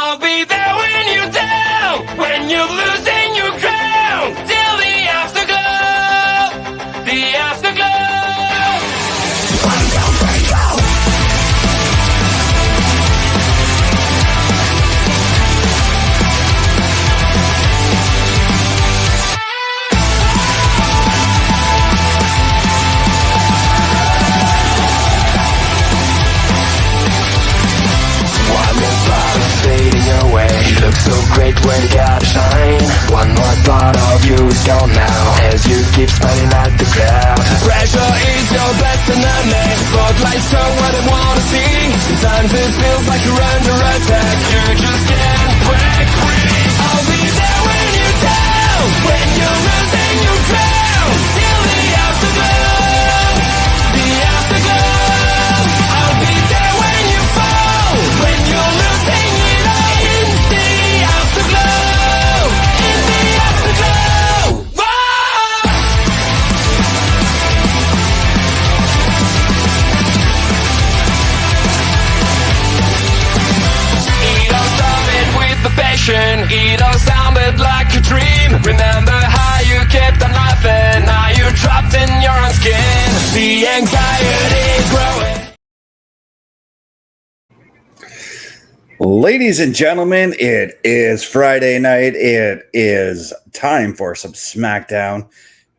I'll be there when you're down, when you're losing your crown, till the afterglow, the afterglow. Fading away, you look so great when you gotta shine. One more part of you is gone now, as you keep smiling at the crowd. Pressure is your best enemy, spotlights show what they wanna see. Sometimes it feels like you're under attack, you just can't break free. I'll be there when you're down, when you're losing your crown, till the afterglow, the afterglow. I'll be there when you fall, when you're losing it all. It all sounded like a dream. Remember how you kept on laughing, now you're trapped in your own skin. The anxiety growing. Ladies and gentlemen, it is Friday night. It is time for some Smackdown,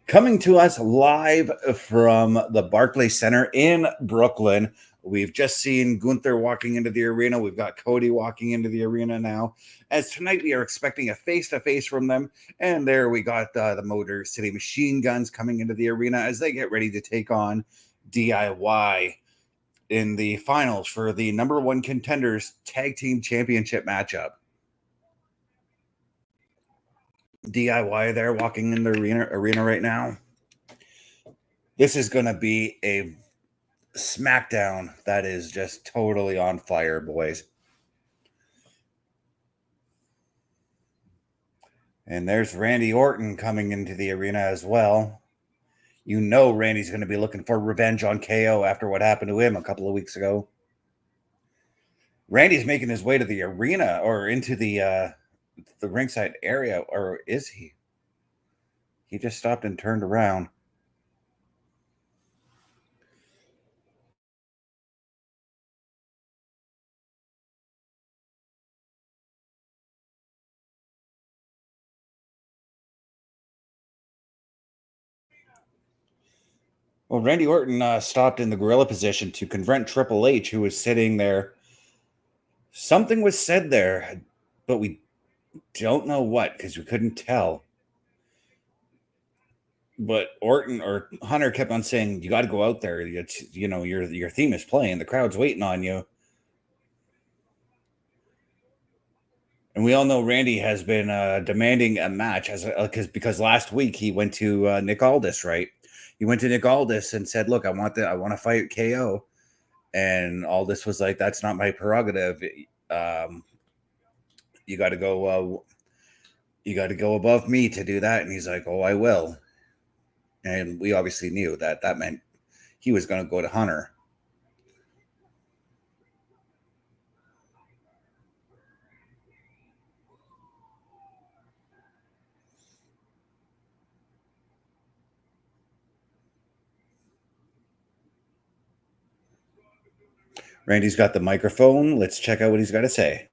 coming to us live from the Barclay Center in Brooklyn. We've just seen Gunther walking into the arena. We've got Cody walking into the arena now. As tonight we are expecting a face-to-face from them. And there we got the Motor City Machine Guns coming into the arena as they get ready to take on DIY in the finals for the #1 Contenders Tag Team Championship matchup. DIY there walking in the arena right now. This is going to be a Smackdown that is just totally on fire, boys. And there's Randy Orton coming into the arena as well. You know Randy's going to be looking for revenge on KO after what happened to him a couple of weeks ago. Randy's making his way to the arena or into the ringside area, or is he? He just stopped and turned around. Well, Randy Orton stopped in the gorilla position to confront Triple H, who was sitting there. Something was said there, but we don't know what because we couldn't tell. But Orton or Hunter kept on saying, "You got to go out there. You know, your theme is playing. The crowd's waiting on you." And we all know Randy has been demanding a match because last week he went to Nick Aldis, right? He went to Nick Aldis and said, "Look, I want to fight KO," and Aldis was like, "That's not my prerogative. You got to go. You got to go above me to do that." And he's like, "Oh, I will." And we obviously knew that meant he was going to go to Hunter. Randy's got the microphone. Let's check out what he's got to say.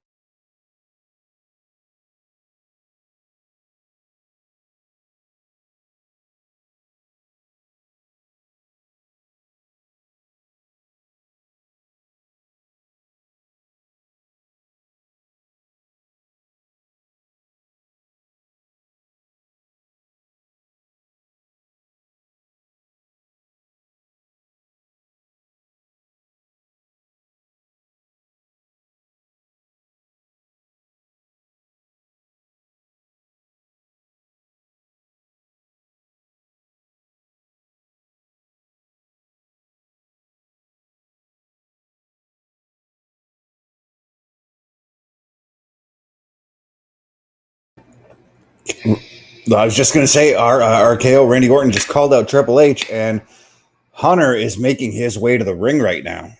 I was just going to say, our RKO Randy Orton just called out Triple H, and Hunter is making his way to the ring right now.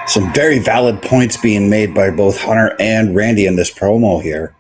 Some very valid points being made by both Hunter and Randy in this promo here.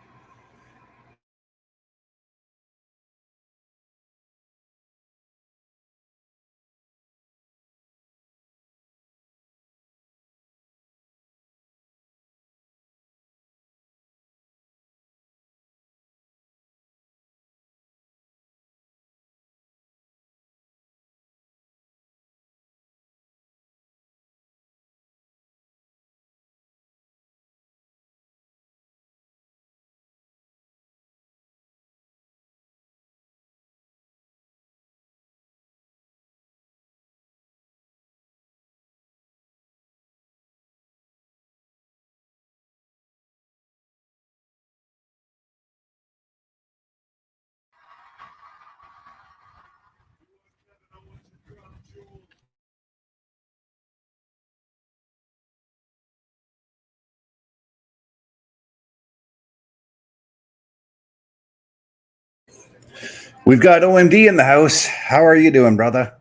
We've got OMD in the house. How are you doing, brother?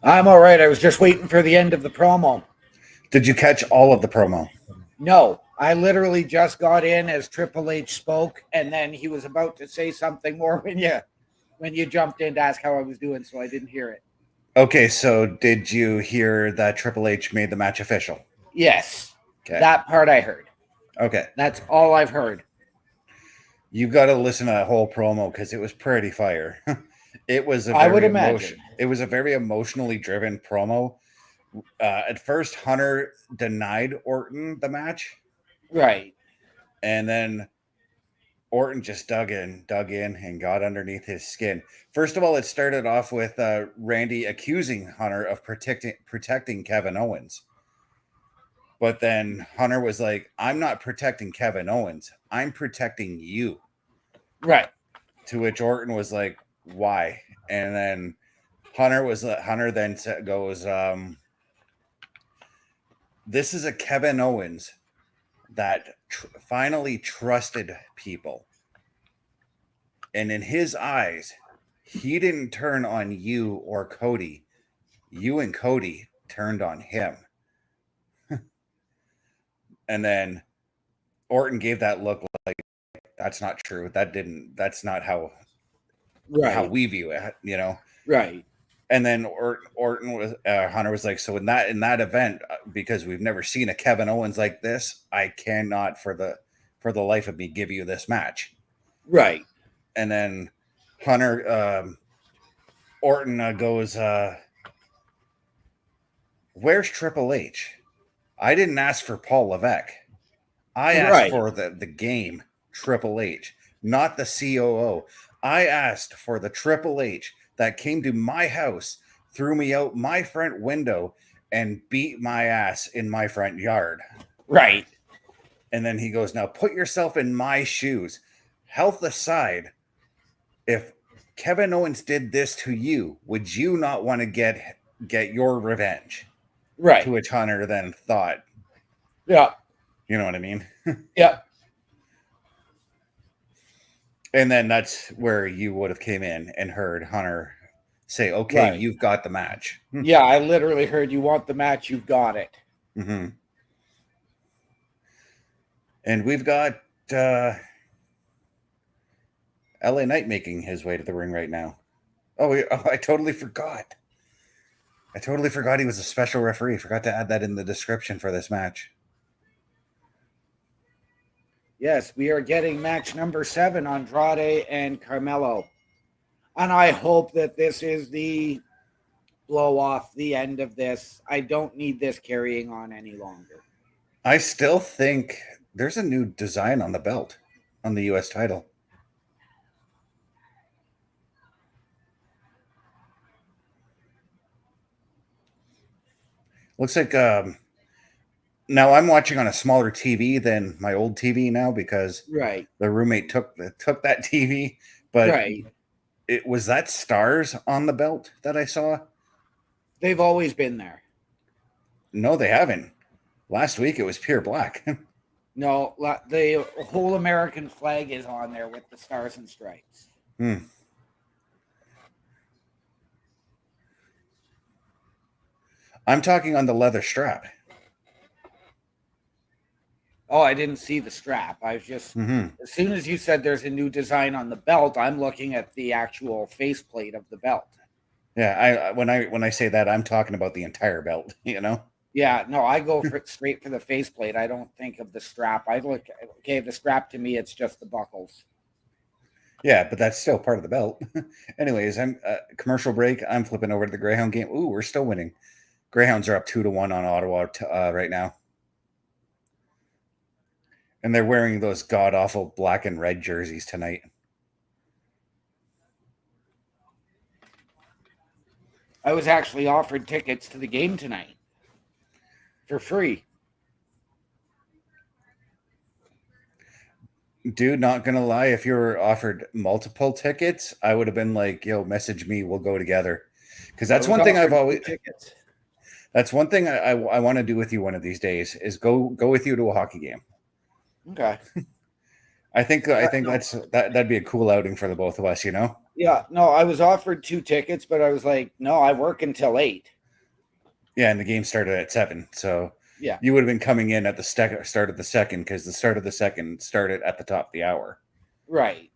I'm all right. I was just waiting for the end of the promo. Did you catch all of the promo? No, I literally just got in as Triple H spoke, and then he was about to say something more when you jumped in to ask how I was doing, so I didn't hear it. Okay, so did you hear that Triple H made the match official? Yes, Okay. that part I heard. Okay. That's all I've heard. You've got to listen to that whole promo because it was pretty fire. It was I would imagine. It was a very emotionally driven promo. At first, Hunter denied Orton the match, Right. and then Orton just dug in, and got underneath his skin. First of all, it started off with Randy accusing Hunter of protecting Kevin Owens. But then Hunter was like, I'm not protecting Kevin Owens. I'm protecting you. Right. To which Orton was like, why? And then Hunter then goes, this is a Kevin Owens that finally trusted people. And in his eyes, he didn't turn on you or Cody. You and Cody turned on him. And then Orton gave that look like, that's not true. That's not how we view it, you know? Right. And then Orton was Hunter was like, so in that event, because we've never seen a Kevin Owens like this, I cannot for the life of me give you this match. Right. And then Orton goes, where's Triple H? I didn't ask for Paul Levesque. I asked for the game Triple H, not the COO. I asked for the Triple H that came to my house, threw me out my front window, and beat my ass in my front yard. Right. And then he goes, now put yourself in my shoes. Health aside, if Kevin Owens did this to you, would you not want to get your revenge? Right. To which Hunter then thought, yeah. You know what I mean? Yeah. And then that's where you would have came in and heard Hunter say, okay, you've got the match. Yeah, I literally heard, you want the match, you've got it. Mm-hmm. And we've got LA Knight making his way to the ring right now. I totally forgot. I totally forgot he was a special referee. Forgot to add that in the description for this match. Yes, we are getting match number 7, Andrade and Carmelo. And I hope that this is the blow off, the end of this. I don't need this carrying on any longer. I still think there's a new design on the belt, on the U.S. title. Looks like now I'm watching on a smaller TV than my old TV now because the roommate took that TV. But it was that stars on the belt that I saw. They've always been there. No, they haven't. Last week it was pure black. No, the whole American flag is on there with the stars and stripes. I'm talking on the leather strap. Oh, I didn't see the strap. I was just, as soon as you said there's a new design on the belt, I'm looking at the actual faceplate of the belt. Yeah, when I say that, I'm talking about the entire belt, you know? Yeah, no, I go straight for the faceplate. I don't think of the strap. I look, okay, the strap to me, it's just the buckles. Yeah, but that's still part of the belt. Anyways, I'm commercial break. I'm flipping over to the Greyhound game. Ooh, we're still winning. Greyhounds are up 2-1 on Ottawa right now. And they're wearing those god-awful black and red jerseys tonight. I was actually offered tickets to the game tonight for free. Dude, not gonna lie, if you were offered multiple tickets, I would have been like, yo, message me, we'll go together. Because that's one thing I've always tickets. That's one thing I want to do with you one of these days is go with you to a hockey game. Okay. I think that'd be a cool outing for the both of us, you know? Yeah, no, I was offered 2 tickets, but I was like, no, I work until 8. Yeah, and the game started at 7, so yeah, you would have been coming in at the start of the second because the start of the second started at the top of the hour. Right.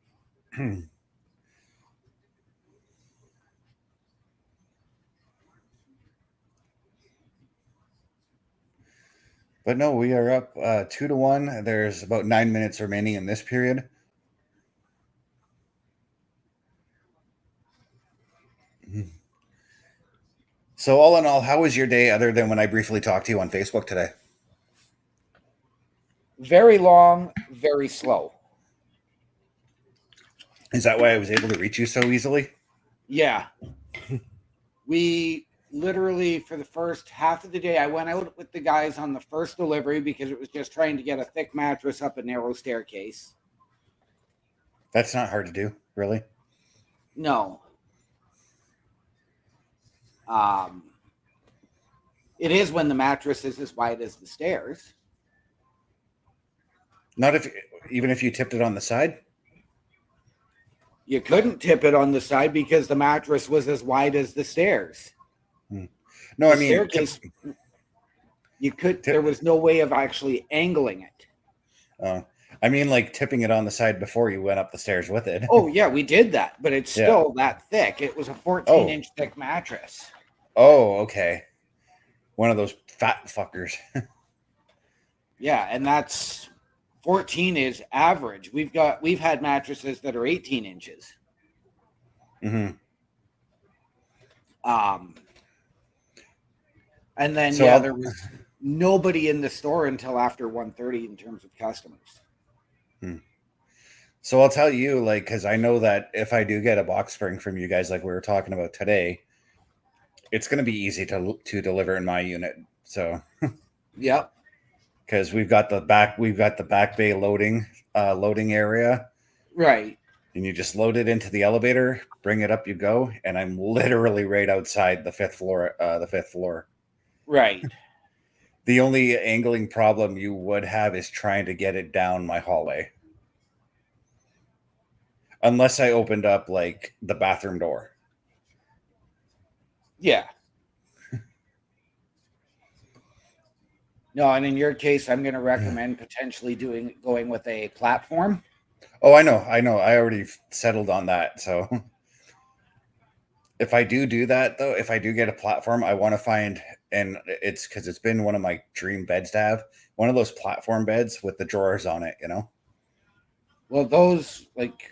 But no, we are up 2-1. There's about 9 minutes remaining in this period. So all in all, how was your day other than when I briefly talked to you on Facebook today? Very long, very slow. Is that why I was able to reach you so easily? Yeah. We literally, for the first half of the day, I went out with the guys on the first delivery because it was just trying to get a thick mattress up a narrow staircase. That's not hard to do, really. No. It is when the mattress is as wide as the stairs. Not even if you tipped it on the side? You couldn't tip it on the side because the mattress was as wide as the stairs. No, I mean, you could. There was no way of actually angling it. I mean, like tipping it on the side before you went up the stairs with it. Oh yeah, we did that, but it's still that thick. It was a 14-inch thick mattress. Oh, okay. One of those fat fuckers. Yeah, and that's 14 is average. We've had mattresses that are 18 inches. Mm-hmm. And then there was nobody in the store until after 1:30 in terms of customers. So I'll tell you, like, because I know that if I do get a box spring from you guys, like we were talking about today, it's going to be easy to deliver in my unit. So, yep. Because we've got the back bay loading area, right? And you just load it into the elevator, bring it up, you go, and I'm literally right outside the fifth floor. Right. The only angling problem you would have is trying to get it down my hallway. Unless I opened up like the bathroom door. Yeah. No, and in your case, I'm going to recommend potentially going with a platform. Oh, I know. I already settled on that. So if I do that, though, if I do get a platform, I want to find, and it's because it's been one of my dream beds to have, one of those platform beds with the drawers on it, you know? Well, those, like,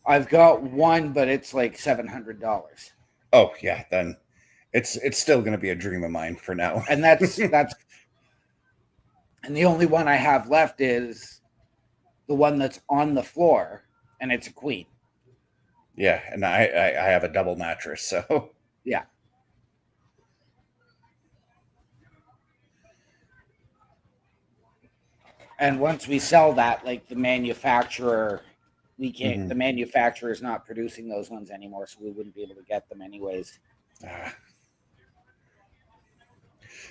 I've got one, but it's like $700. Oh, yeah, then it's still going to be a dream of mine for now. And that's and the only one I have left is the one that's on the floor, and it's a queen. Yeah, and I have a double mattress, so yeah. And once we sell that, like the manufacturer, we can't. Mm-hmm. The manufacturer is not producing those ones anymore, so we wouldn't be able to get them anyways.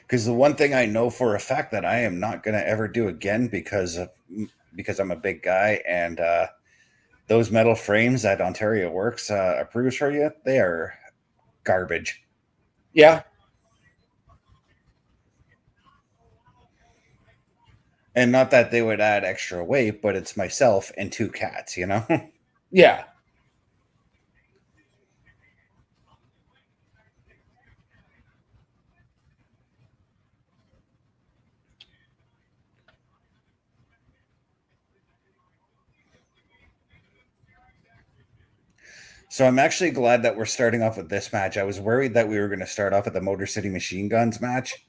Because the one thing I know for a fact that I am not going to ever do again because I'm a big guy and those metal frames that Ontario Works approves for you, they are garbage. Yeah. And not that they would add extra weight, but it's myself and 2 cats, you know? Yeah. So I'm actually glad that we're starting off with this match. I was worried that we were going to start off with the Motor City Machine Guns match.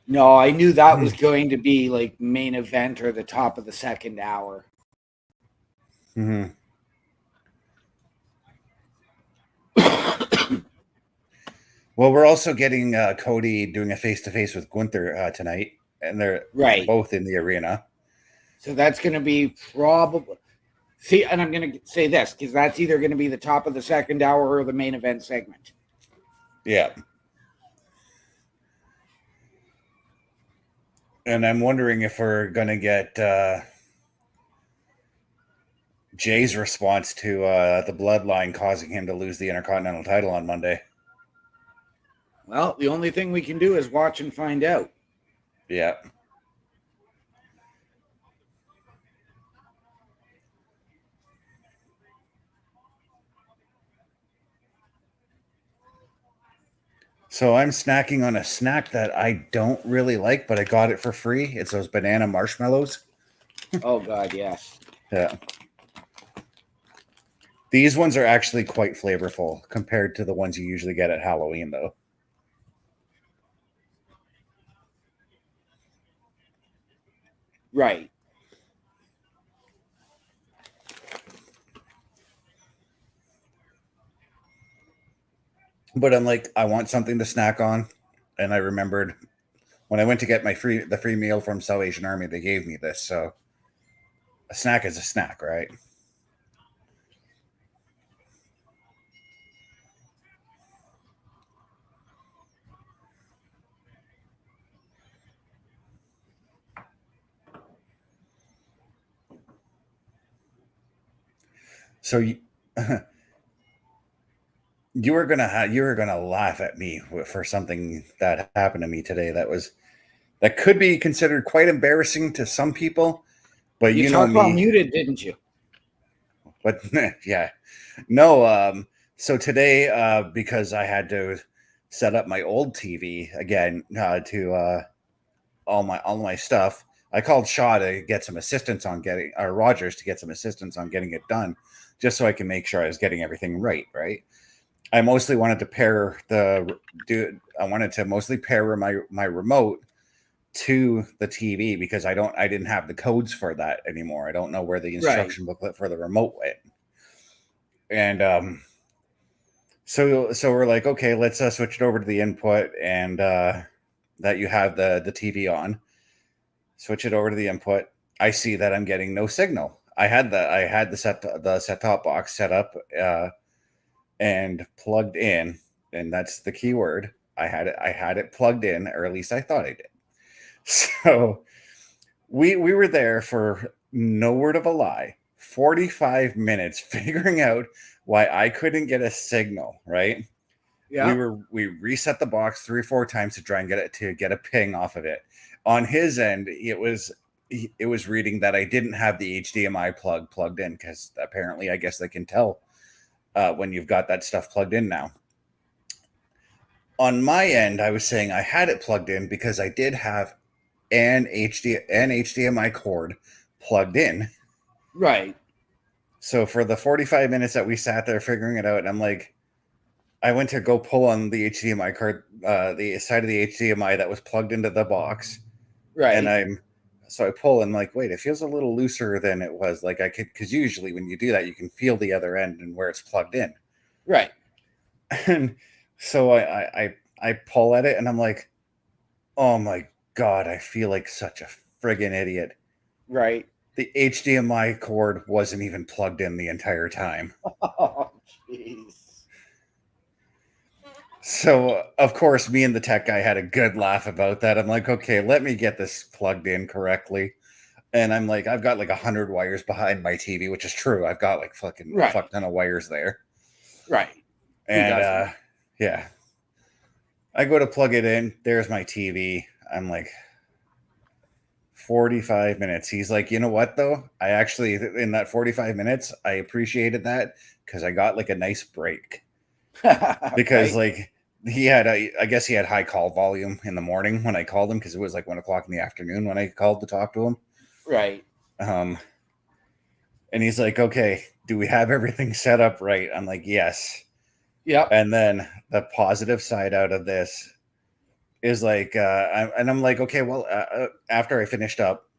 No, I knew that was going to be like main event or the top of the second hour. Mm-hmm. Well, we're also getting Cody doing a face-to-face with Gunther tonight, and they're Right. both in the arena. So that's going to be probably... See, and I'm going to say this, because that's either going to be the top of the second hour or the main event segment. Yeah. And I'm wondering if we're going to get Jey's response to the Bloodline causing him to lose the Intercontinental title on Monday. Well, the only thing we can do is watch and find out. Yeah. So I'm snacking on a snack that I don't really like, but I got it for free. It's those banana marshmallows. Oh, God, yes. Yeah. These ones are actually quite flavorful compared to the ones you usually get at Halloween, though. Right. But I'm like, I want something to snack on. And I remembered when I went to get the free meal from Salvation Army, they gave me this. So a snack is a snack, right? So you were gonna laugh at me for something that happened to me today that could be considered quite embarrassing to some people, but You you know talked about me. muted, didn't you? But yeah, no. So today, because I had to set up my old TV again to all my stuff, I called Shaw to get some assistance on getting, or Rogers to get some assistance on getting it done, just so I can make sure I was getting everything right. Right. I mostly wanted to I wanted to mostly pair my remote to the TV because I didn't have the codes for that anymore. I don't know where the instruction booklet for the remote went. And so we're like, okay, let's switch it over to the input and that you have the TV on. Switch it over to the input. I see that I'm getting no signal. I had the set-top box set up and plugged in, and that's the key word. I had it plugged in, or at least I thought I did. So we were there for, no word of a lie, 45 minutes figuring out why I couldn't get a signal, right? Yeah. We reset the box 3 or 4 times to try and get a ping off of it. On his end, it was reading that I didn't have the HDMI plug plugged in, because apparently I guess they can tell when you've got that stuff plugged in now. On my end, I was saying I had it plugged in because I did have an HDMI cord plugged in. Right. So for the 45 minutes that we sat there figuring it out, and I'm like, I went to go pull on the HDMI cord, the side of the HDMI that was plugged into the box. Right. And I pull and like, wait, it feels a little looser than it was. Like I could, because usually when you do that, you can feel the other end and where it's plugged in. Right. And so I pull at it and I'm like, oh my God, I feel like such a friggin' idiot. Right. The HDMI cord wasn't even plugged in the entire time. Oh, jeez. So, of course, me and the tech guy had a good laugh about that. I'm like, okay, let me get this plugged in correctly. And I'm like, I've got like 100 wires behind my TV, which is true. I've got like fucking fuck ton of wires there. Right. And yeah. I go to plug it in. There's my TV. I'm like, 45 minutes. He's like, you know what, though? I actually, in that 45 minutes, I appreciated that because I got like a nice break. Because, Right. like, I guess he had high call volume in the morning when I called him because it was like 1 o'clock in the afternoon when I called to talk to him. Right. And he's like, okay, do we have everything set up right? I'm like, yes. Yep. And then the positive side out of this is like, I'm like, okay, well, after I finished up,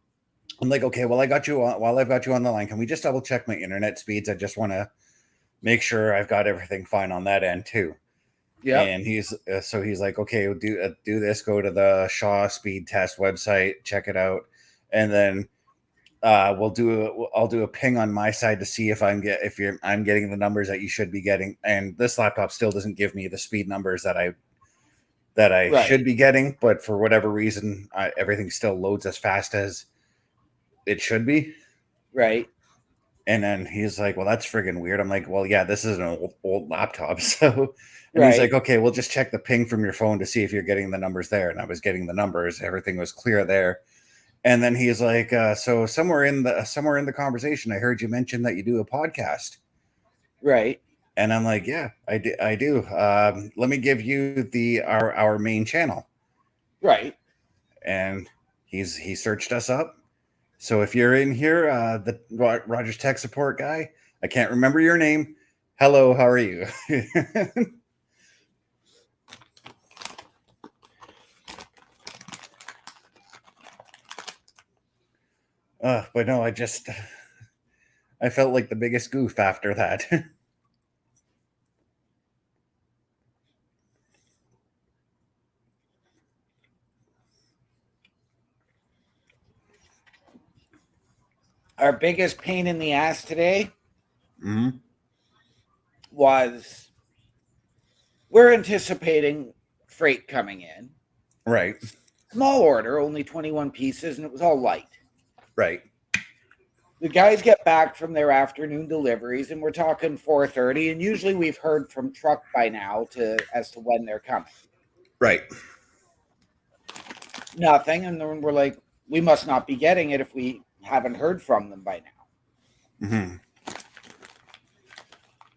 I'm like, okay, well, I got you on, while I've got you on the line, can we just double check my internet speeds? I just want to make sure I've got everything fine on that end too. Yep. And he's like, okay, we'll do this. Go to the Shaw Speed Test website, check it out, and then I'll do a ping on my side to see if I'm getting the numbers that you should be getting. And this laptop still doesn't give me the speed numbers that I Right. should be getting, but for whatever reason, everything still loads as fast as it should be. Right. And then he's like, well, that's friggin' weird. I'm like, well, yeah, this is an old laptop. So, and he's Right. like, okay, we'll just check the ping from your phone to see if you're getting the numbers there. And I was getting the numbers. Everything was clear there. And then he's like, so somewhere in the conversation, I heard you mention that you do a podcast. Right. And I'm like, yeah, I do. Let me give you our main channel. Right. And he searched us up. So if you're in here, the Rogers Tech Support guy, I can't remember your name. Hello, how are you? But no, I felt like the biggest goof after that. Our biggest pain in the ass today Mm-hmm. was we're anticipating freight coming in. Right. Small order, only 21 pieces, and it was all light. Right. The guys get back from their afternoon deliveries, and we're talking 4:30. And usually, we've heard from truck by now as to when they're coming. Right. Nothing, and then we're like, we must not be getting it if we haven't heard from them by now. Mm-hmm.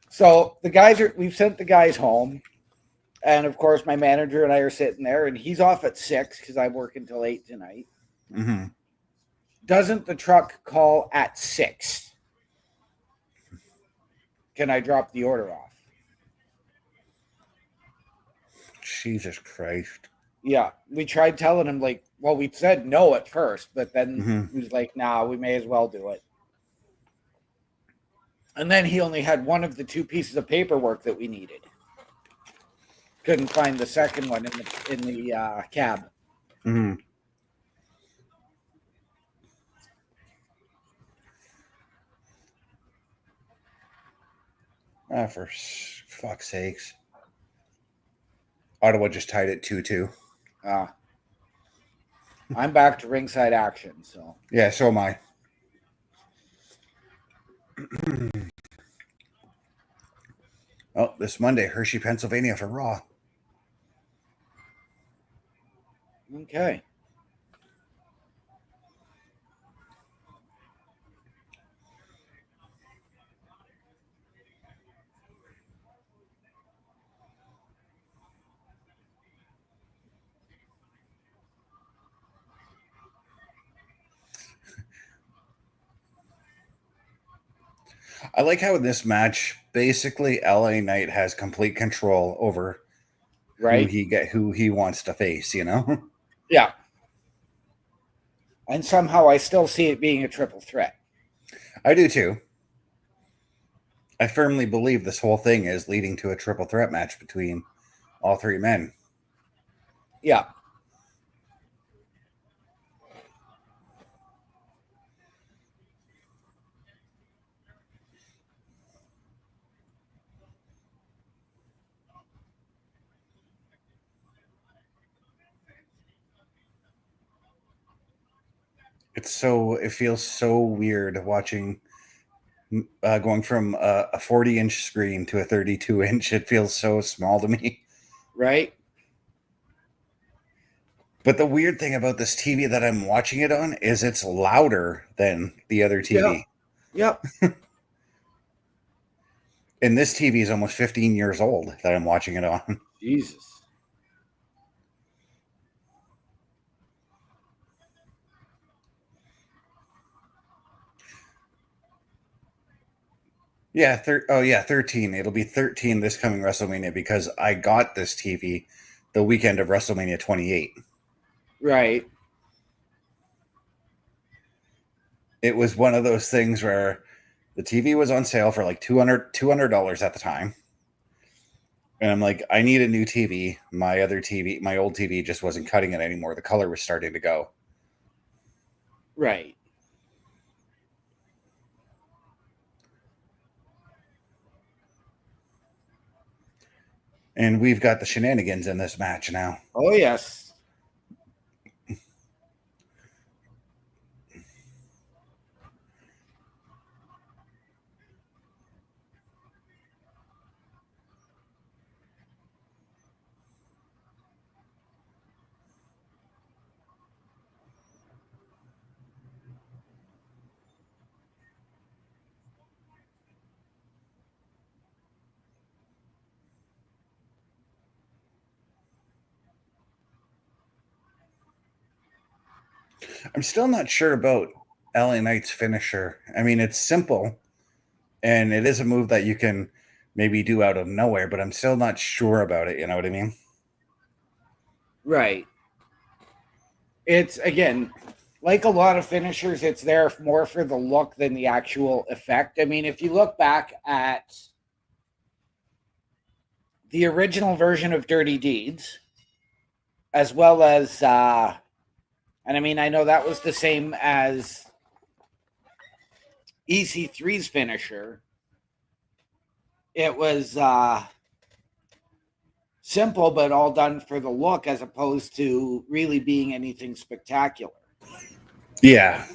So we've sent the guys home, and of course, my manager and I are sitting there, and he's off at 6 because I work until 8 tonight. Mm-hmm. Doesn't the truck call at 6? Can I drop the order off? Jesus Christ. Yeah, we tried telling him, like, well, we said no at first, but then he was like, nah, we may as well do it. And then he only had one of the 2 pieces of paperwork that we needed. Couldn't find the second one in the cab. Mm-hmm. For fuck's sakes. Ottawa just tied it 2-2. I'm back to ringside action, so. Yeah, so am I. Oh, this Monday, Hershey, Pennsylvania for Raw. Okay. I like how in this match, basically, LA Knight has complete control over Right? who he wants to face, you know? Yeah. And somehow I still see it being a triple threat. I do too. I firmly believe this whole thing is leading to a triple threat match between all 3 men. Yeah. It feels so weird watching going from a 40-inch screen to a 32-inch. It feels so small to me. Right? But the weird thing about this TV that I'm watching it on is it's louder than the other TV. Yep. And this TV is almost 15 years old that I'm watching it on. Jesus. Yeah, 13. It'll be 13 this coming WrestleMania because I got this TV the weekend of WrestleMania 28. Right. It was one of those things where the TV was on sale for like $200 at the time. And I'm like, I need a new TV. My old TV just wasn't cutting it anymore. The color was starting to go. Right. And we've got the shenanigans in this match now. Oh, yes. I'm still not sure about LA Knight's finisher. I mean, it's simple, and it is a move that you can maybe do out of nowhere, but I'm still not sure about it. You know what I mean? Right. It's, again, like a lot of finishers, it's there more for the look than the actual effect. I mean, if you look back at the original version of Dirty Deeds, as well as, and I mean, I know that was the same as EC3's finisher. It was simple, but all done for the look as opposed to really being anything spectacular. Yeah.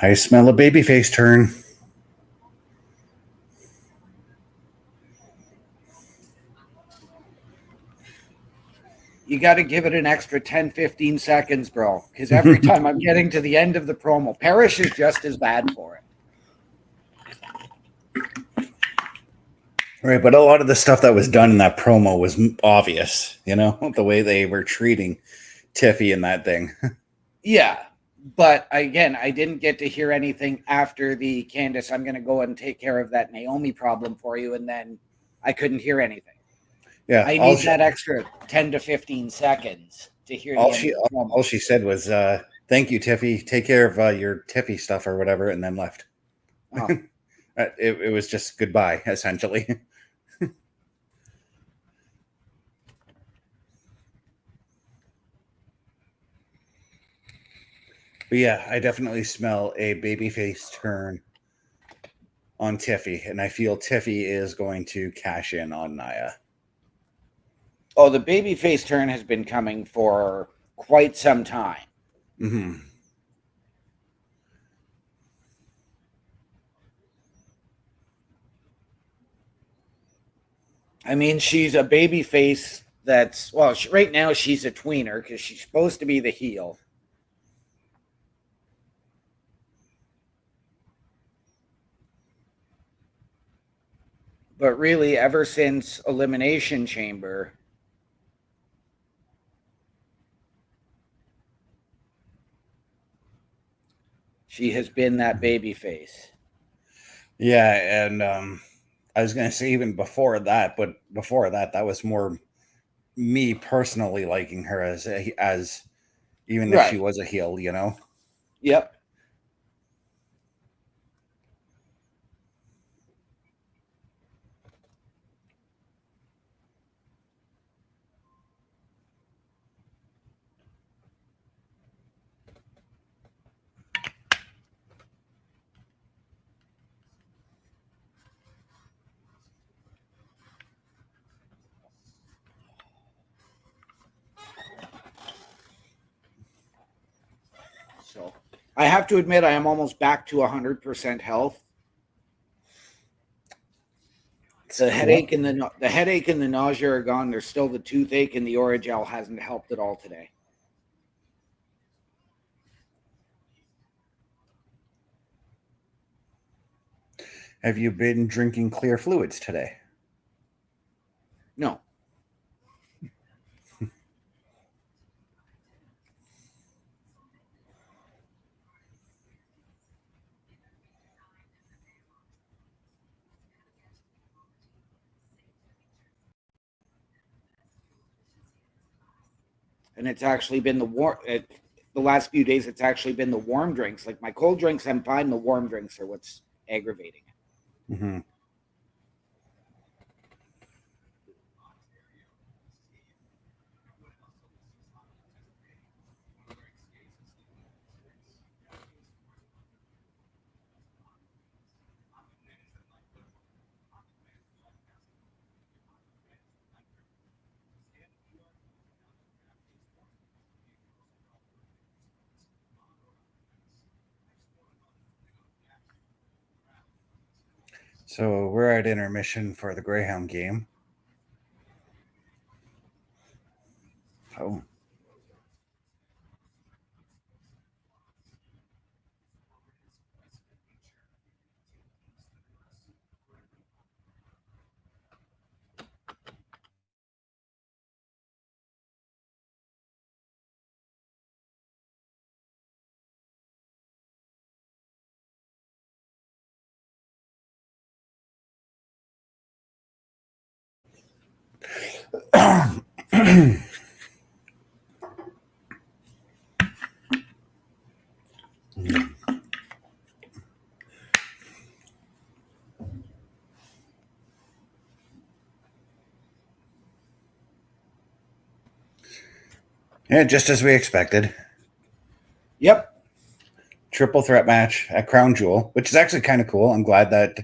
I smell a babyface turn. You got to give it an extra 10, 15 seconds, bro, because every time I'm getting to the end of the promo, Parrish is just as bad for it. Right, but a lot of the stuff that was done in that promo was obvious, you know, the way they were treating Tiffy in that thing. Yeah, but again, I didn't get to hear anything after the Candice, I'm going to go and take care of that Naomi problem for you, and then I couldn't hear anything. Yeah, I need that extra 10 to 15 seconds to hear all she said was, thank you, Tiffy. Take care of your Tiffy stuff or whatever, and then left. Oh. It was just goodbye, essentially. But yeah, I definitely smell a babyface turn on Tiffy, and I feel Tiffy is going to cash in on Nia. Oh, the babyface turn has been coming for quite some time. Mm-hmm. I mean, she's a babyface that's, well, right now she's a tweener because she's supposed to be the heel. But really, ever since Elimination Chamber, she has been that baby face. Yeah, and I was gonna say even before that, but before that, that was more me personally liking her as even if she Right. was a heel, you know. Yep. So I have to admit, I am almost back to 100% health. The headache and the headache and the nausea are gone. There's still the toothache, and the Oragel hasn't helped at all today. Have you been drinking clear fluids today? No. And it's actually been the last few days. It's actually been the warm drinks. Like my cold drinks, I'm fine. The warm drinks are what's aggravating it. Mm-hmm. So we're at intermission for the Greyhound game. Oh. Yeah, just as we expected. Yep. Triple threat match at Crown Jewel, which is actually kind of cool. I'm glad that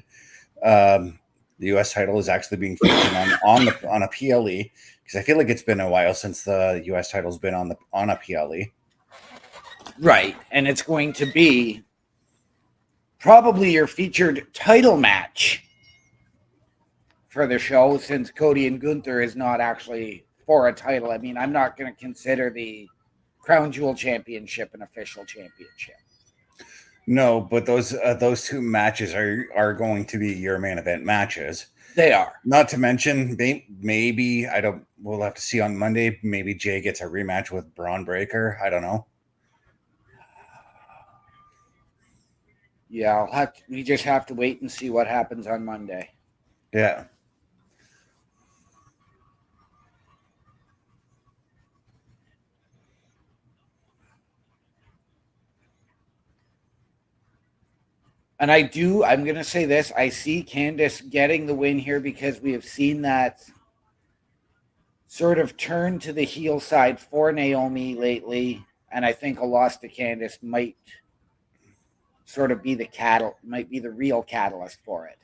the U.S. title is actually being featured on a PLE, because I feel like it's been a while since the U.S. title's been on a PLE. Right. And it's going to be probably your featured title match for the show, since Cody and Gunther is not actually for a title. I mean, I'm not going to consider the Crown Jewel Championship an official championship. No, but those two matches are going to be your main event matches. They are. Not to mention, maybe I don't. We'll have to see on Monday. Maybe Jey gets a rematch with Braun Breaker. I don't know. Yeah, we just have to wait and see what happens on Monday. Yeah. And I'm going to say this, I see Candice getting the win here because we have seen that sort of turn to the heel side for Naomi lately. And I think a loss to Candice might sort of be might be the real catalyst for it.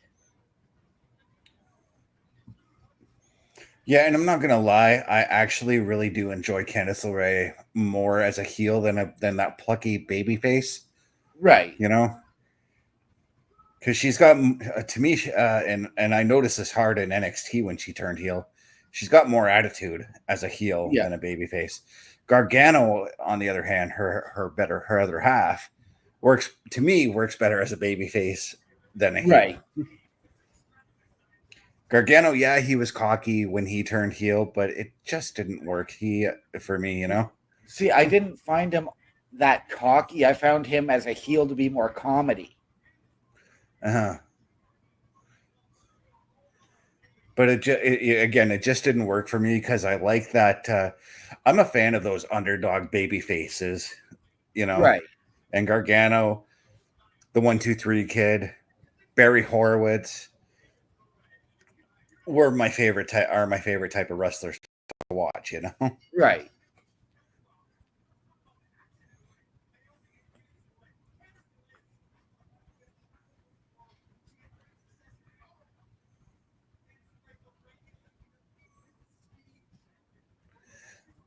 Yeah, and I'm not gonna lie, I actually really do enjoy Candice LeRae more as a heel than that plucky baby face. Right. You know, because she's got to me, and I noticed this hard in NXT when she turned heel. She's got more attitude as a heel than a baby face. Gargano, on the other hand, her other half works better as a baby face than a heel. Right. Gargano, yeah, he was cocky when he turned heel, but it just didn't work. For me, you know. See, I didn't find him that cocky. I found him as a heel to be more comedy. Uh-huh. But it just didn't work for me because I like that. I'm a fan of those underdog baby faces, you know. Right. And Gargano, the 1-2-3 kid, Barry Horowitz are my favorite type of wrestlers to watch, you know. Right.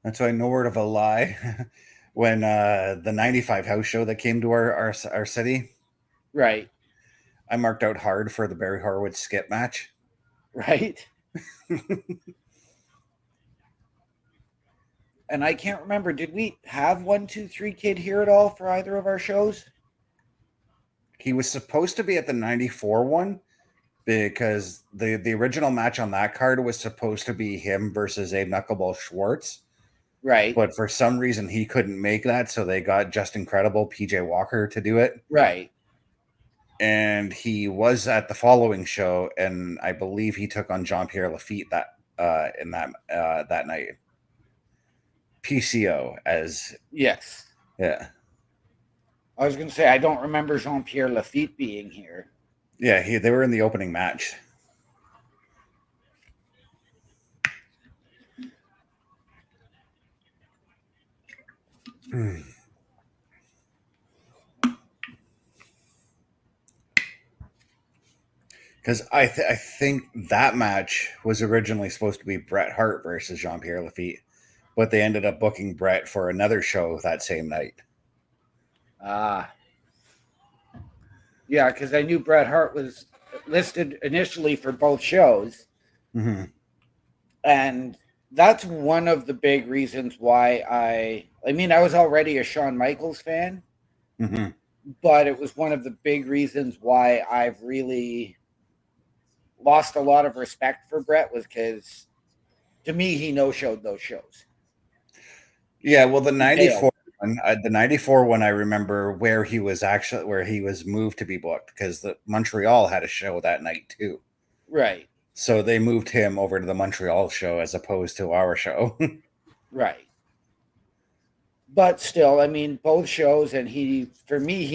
That's why no word of a lie. When the 95 house show that came to our city, Right. I marked out hard for the Barry Horowitz skip match. Right. And I can't remember, did we have 1-2-3 Kid here at all for either of our shows? He was supposed to be at the 94 one because the original match on that card was supposed to be him versus Abe Knuckleball Schwartz. Right. But for some reason he couldn't make that, so they got Just Incredible PJ Walker to do it. Right. And he was at the following show, and I believe he took on Jean-Pierre Lafitte that night. PCO as Yes. yeah. I was going to say, I don't remember Jean-Pierre Lafitte being here. Yeah, they were in the opening match. Because I think that match was originally supposed to be Bret Hart versus Jean-Pierre Lafitte, but they ended up booking Bret for another show that same night. Yeah, because I knew Bret Hart was listed initially for both shows. Mm-hmm. And that's one of the big reasons why I was already a Shawn Michaels fan, Mm-hmm. but it was one of the big reasons why I've really lost a lot of respect for Bret, was because to me, he no-showed those shows. Yeah, well, the 94 one, I remember where he was moved to be booked because the Montreal had a show that night too. Right. So they moved him over to the Montreal show as opposed to our show. Right. But still, I mean, both shows, and he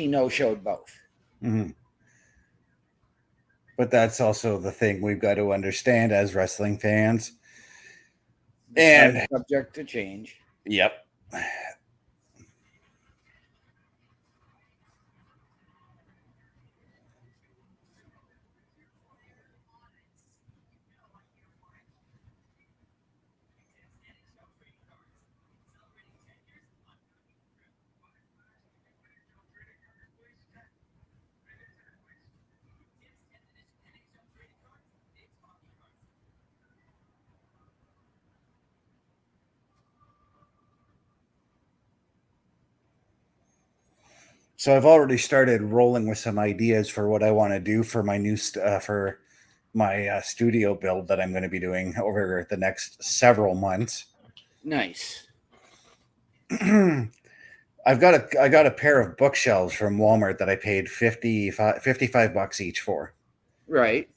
no-showed both. Mm-hmm. But that's also the thing we've got to understand as wrestling fans. And subject to change. Yep. So I've already started rolling with some ideas for what I want to do for my new for my studio build that I'm going to be doing over the next several months. Nice. I got a pair of bookshelves from Walmart that I paid $55 each for. Right.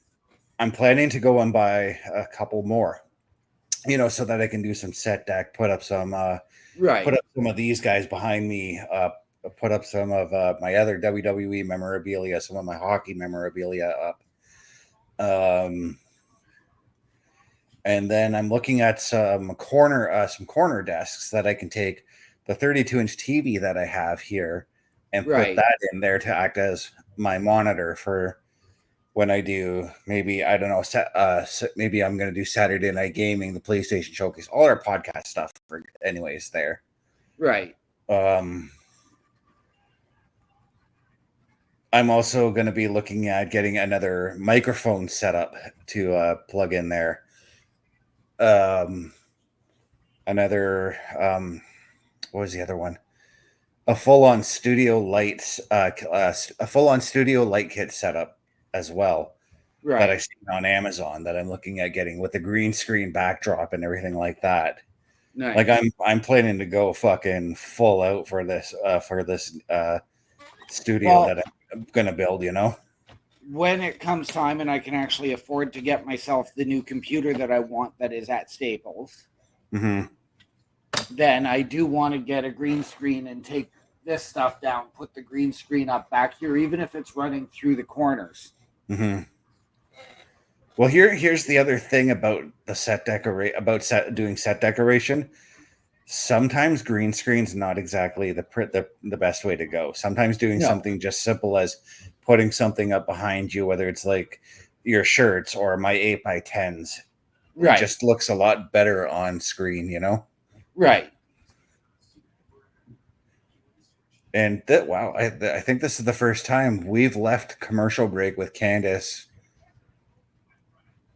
I'm planning to go and buy a couple more, so that I can do some set deck, put up some of these guys behind me, put up some of my other WWE memorabilia, some of my hockey memorabilia up. And then I'm looking at some corner desks that I can take the 32-inch TV that I have here and put that in there to act as my monitor for when I do, maybe, I don't know, maybe I'm going to do Saturday Night Gaming, the PlayStation Showcase, all our podcast stuff anyways there. Right. I'm also going to be looking at getting another microphone setup to plug in there. Another, what was the other one? A full-on studio light kit setup as well. that I see on Amazon that I'm looking at getting with the green screen backdrop and everything like that. Nice. Like I'm planning to go fucking full out for this studio that I'm gonna build, you know. When it comes time and I can actually afford to get myself the new computer that I want that is at Staples, then I do want to get a green screen and take this stuff down, put the green screen up back here, even if it's running through the corners. Well, here's the other thing about the doing set decoration. Sometimes green screen's not exactly the best way to go. Sometimes doing something just simple as putting something up behind you, whether it's like your shirts or my 8x10s, it just looks a lot better on screen, you know? Right. And I think this is the first time we've left commercial break with Candice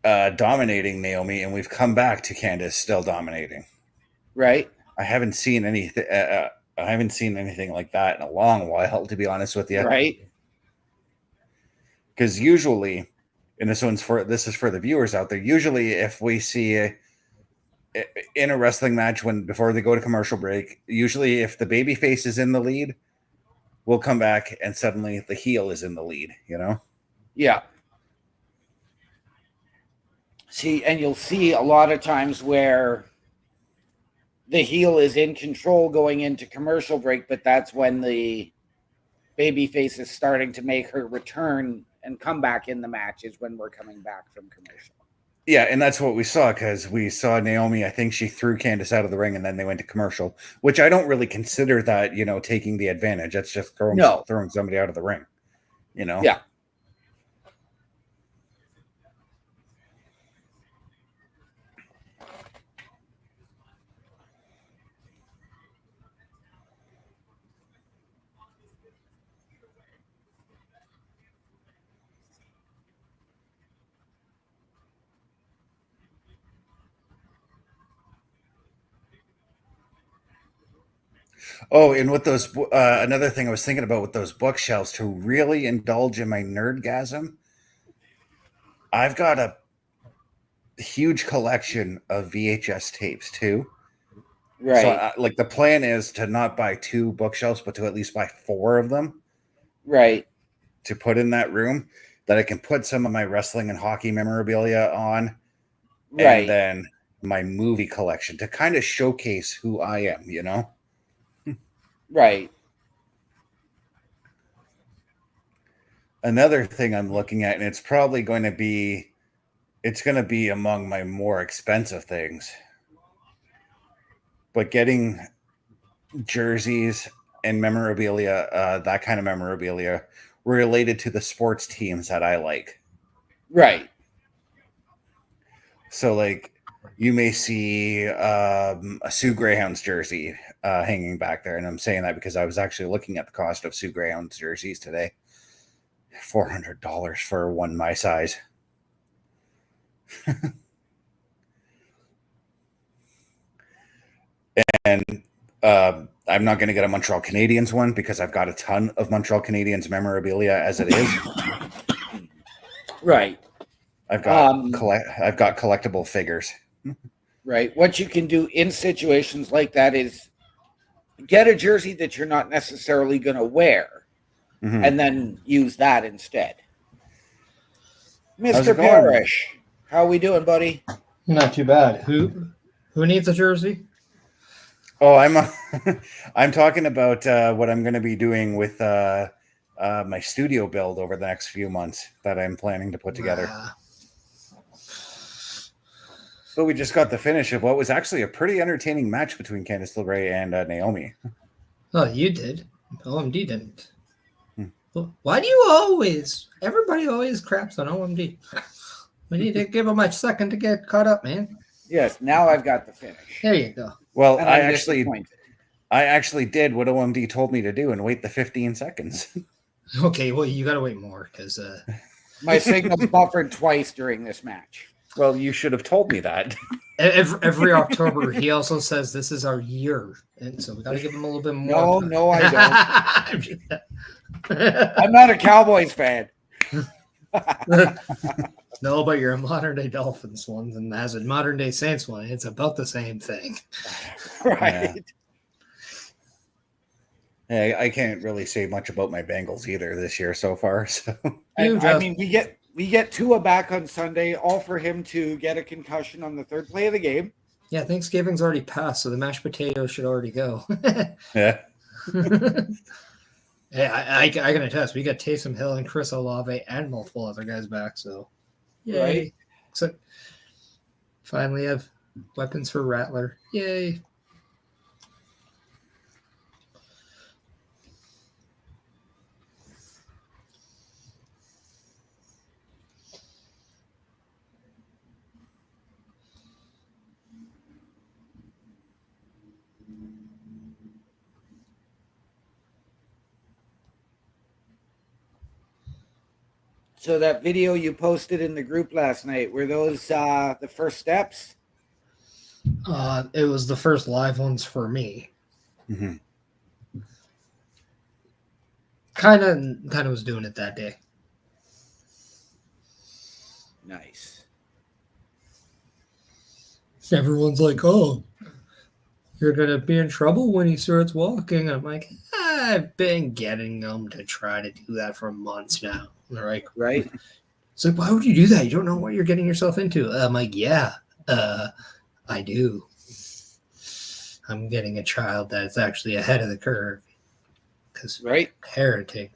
dominating Naomi, and we've come back to Candice still dominating. Right. I haven't seen anything. I haven't seen anything like that in a long while, to be honest with you. Right. Because usually, and this is for the viewers out there. Usually, if we see in a wrestling match before they go to commercial break, usually if the babyface is in the lead, we'll come back and suddenly the heel is in the lead. You know? Yeah. See, and you'll see a lot of times where the heel is in control going into commercial break, but that's when the babyface is starting to make her return and come back in the match is when we're coming back from commercial. Yeah, and that's what we saw, because we saw Naomi, I think she threw Candice out of the ring and then they went to commercial, which I don't really consider that, you know, taking the advantage. That's just throwing somebody out of the ring, you know? Yeah. Oh, and with those, another thing I was thinking about with those bookshelves, to really indulge in my nerdgasm, I've got a huge collection of VHS tapes too. Right. So, like, the plan is to not buy 2 bookshelves, but to at least buy 4 of them. Right. To put in that room that I can put some of my wrestling and hockey memorabilia on. Right. And then my movie collection to kind of showcase who I am, you know? Right. Another thing I'm looking at, and it's probably going to be among my more expensive things, but getting jerseys and memorabilia, that kind of memorabilia related to the sports teams that I like. Right. So, like, you may see a Sioux Greyhounds jersey hanging back there. And I'm saying that because I was actually looking at the cost of Sioux Greyhounds jerseys today. $400 for one my size. And I'm not going to get a Montreal Canadiens one because I've got a ton of Montreal Canadiens memorabilia as it is. Right. I've got collectible figures. Right. What you can do in situations like that is get a jersey that you're not necessarily going to wear, and then use that instead. Mr. Parrish, how are we doing, buddy? Not too bad. Who needs a jersey? Oh, I'm talking about what I'm going to be doing with my studio build over the next few months that I'm planning to put together. But we just got the finish of what was actually a pretty entertaining match between Candice LeRae and Naomi. Oh, you did. OMD didn't. Why do you always? Everybody always craps on OMD. We need to give them a second to get caught up, man. Yes, now I've got the finish. There you go. Well, I actually did what OMD told me to do and wait the 15 seconds. Okay, well, you got to wait more because my signal's buffered twice during this match. Well, you should have told me that. Every October, he also says this is our year, and so we got to give him a little bit more. No, I don't. I'm not a Cowboys fan. No, but you're a modern day Dolphins one, and as a modern day Saints one, it's about the same thing. Right. Yeah, I can't really say much about my Bengals either this year so far. So And, I mean, we get Tua back on Sunday, all for him to get a concussion on the third play of the game. Yeah, Thanksgiving's already passed, so the mashed potatoes should already go. yeah. Yeah, I can attest. We got Taysom Hill and Chris Olave and multiple other guys back, so yay. Right. Except finally have weapons for Rattler. Yay. So that video you posted in the group last night, were those the first steps? It was the first live ones for me. Mm-hmm. Kind of was doing it that day. Nice. Everyone's like, "Oh, you're gonna be in trouble when he starts walking." I'm like, I've been getting them to try to do that for months now. And they're like, Right. it's like, why would you do that? You don't know what you're getting yourself into. I'm like, yeah, I do. I'm getting a child that's actually ahead of the curve because Right. parenting.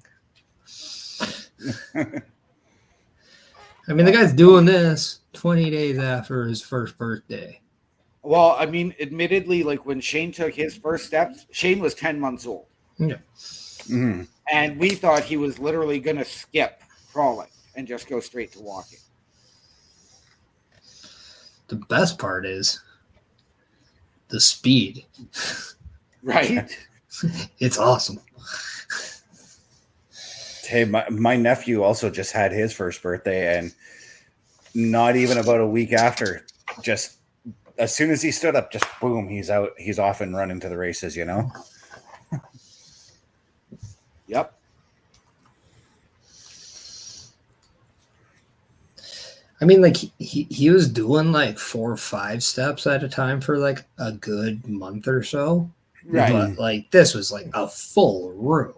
I mean, the guy's doing this 20 days after his first birthday. Well, I mean, admittedly, like when Shane took his first steps, Shane was 10 months old. Yeah. Mm-hmm. And we thought he was literally going to skip crawling and just go straight to walking. The best part is the speed. Right. It's awesome. Hey, my nephew also just had his first birthday, and not even about a week after, just as soon as he stood up, just boom, he's out. He's off and running to the races, you know? Yep. I mean, like he was doing like 4 or 5 steps at a time for like a good month or so. Right. But like this was like a full room.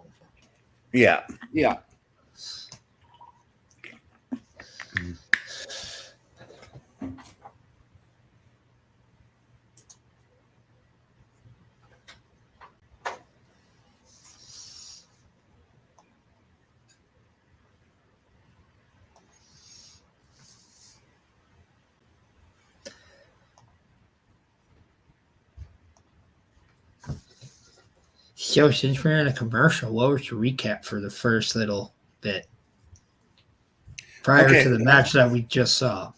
Yeah. Yeah. Yo, since we're in a commercial, what was your recap for the first little bit prior Okay. to the match that we just saw?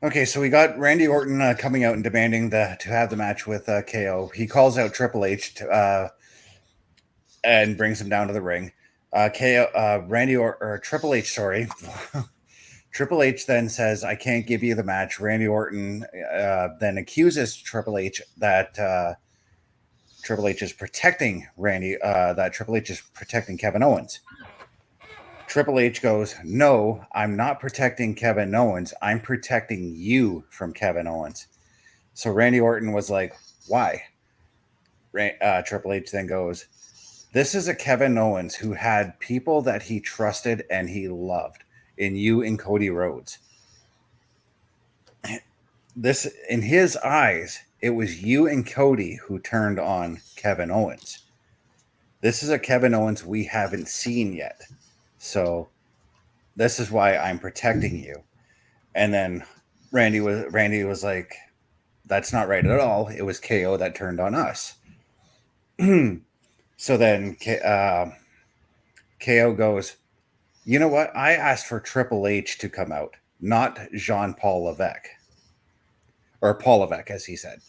Okay, so we got Randy Orton coming out and demanding to have the match with KO. He calls out Triple H and brings him down to the ring. Triple H, sorry. Triple H then says, "I can't give you the match." Randy Orton then accuses Triple H that Triple H is protecting that Triple H is protecting Kevin Owens. Triple H goes, "No, I'm not protecting Kevin Owens. I'm protecting you from Kevin Owens." So Randy Orton was like, "Why?" Triple H then goes, "This is a Kevin Owens who had people that he trusted and he loved in you and Cody Rhodes. This, in his eyes, it was you and Cody who turned on Kevin Owens. This is a Kevin Owens we haven't seen yet. So this is why I'm protecting you." And then Randy was like, "That's not right at all. It was KO that turned on us." So then KO goes, "You know what? I asked for Triple H to come out, not Jean-Paul Levesque." Or Paul Levesque, as he said.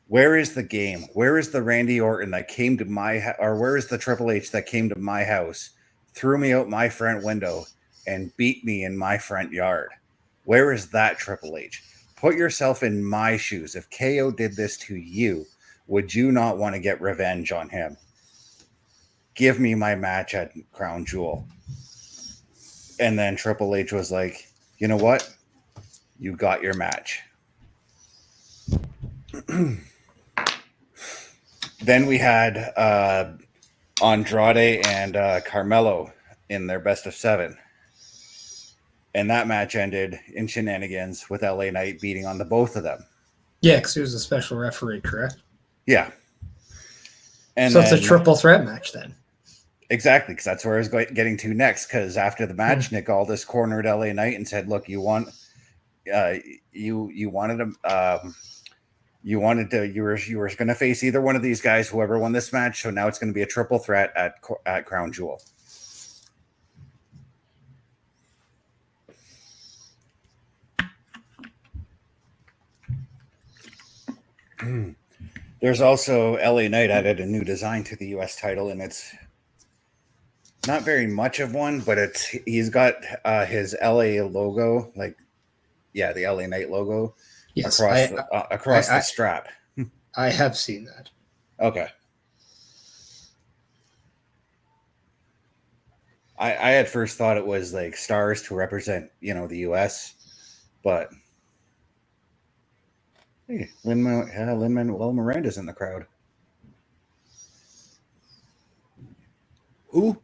Where is the game? Where is the Randy Orton that came to or where is the Triple H that came to my house, threw me out my front window, and beat me in my front yard? Where is that Triple H? Put yourself in my shoes. If KO did this to you, would you not want to get revenge on him? give me my match at Crown Jewel. And then Triple H was like, you know what? You got your match. Then we had Andrade and Carmelo in their best of 7. And that match ended in shenanigans with LA Knight beating on the both of them. Yeah, because he was a special referee, correct? Yeah. And so it's a triple threat match then. Exactly, because that's where I was getting to next. Because after the match, Nick Aldis cornered LA Knight and said, "Look, you wanted him. You were going to face either one of these guys, whoever won this match. So now it's going to be a triple threat at Crown Jewel." There's also LA Knight added a new design to the US title, and it's not very much of one, but he's got his LA logo, the LA Knight logo, yes, across the strap. I have seen that. Okay. I at first thought it was like stars to represent, the US, but hey, Lin-Manuel Miranda's in the crowd. Who?